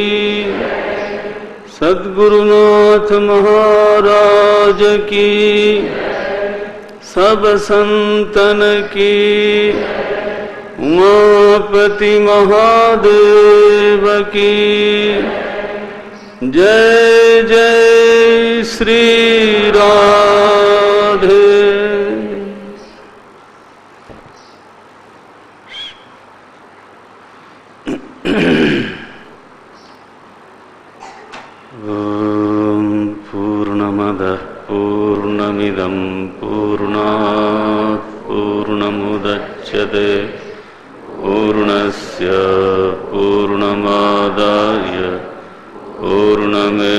सद्गुरुनाथ महाराज की सब संतन की उमापति महादेव की जय जय श्री राधे। पूर्णमदः पूर्णमिदं पूर्णात् पूर्णमुदच्यते पूर्णस्य पूर्णमादाय पूर्णमेवावशिष्यते।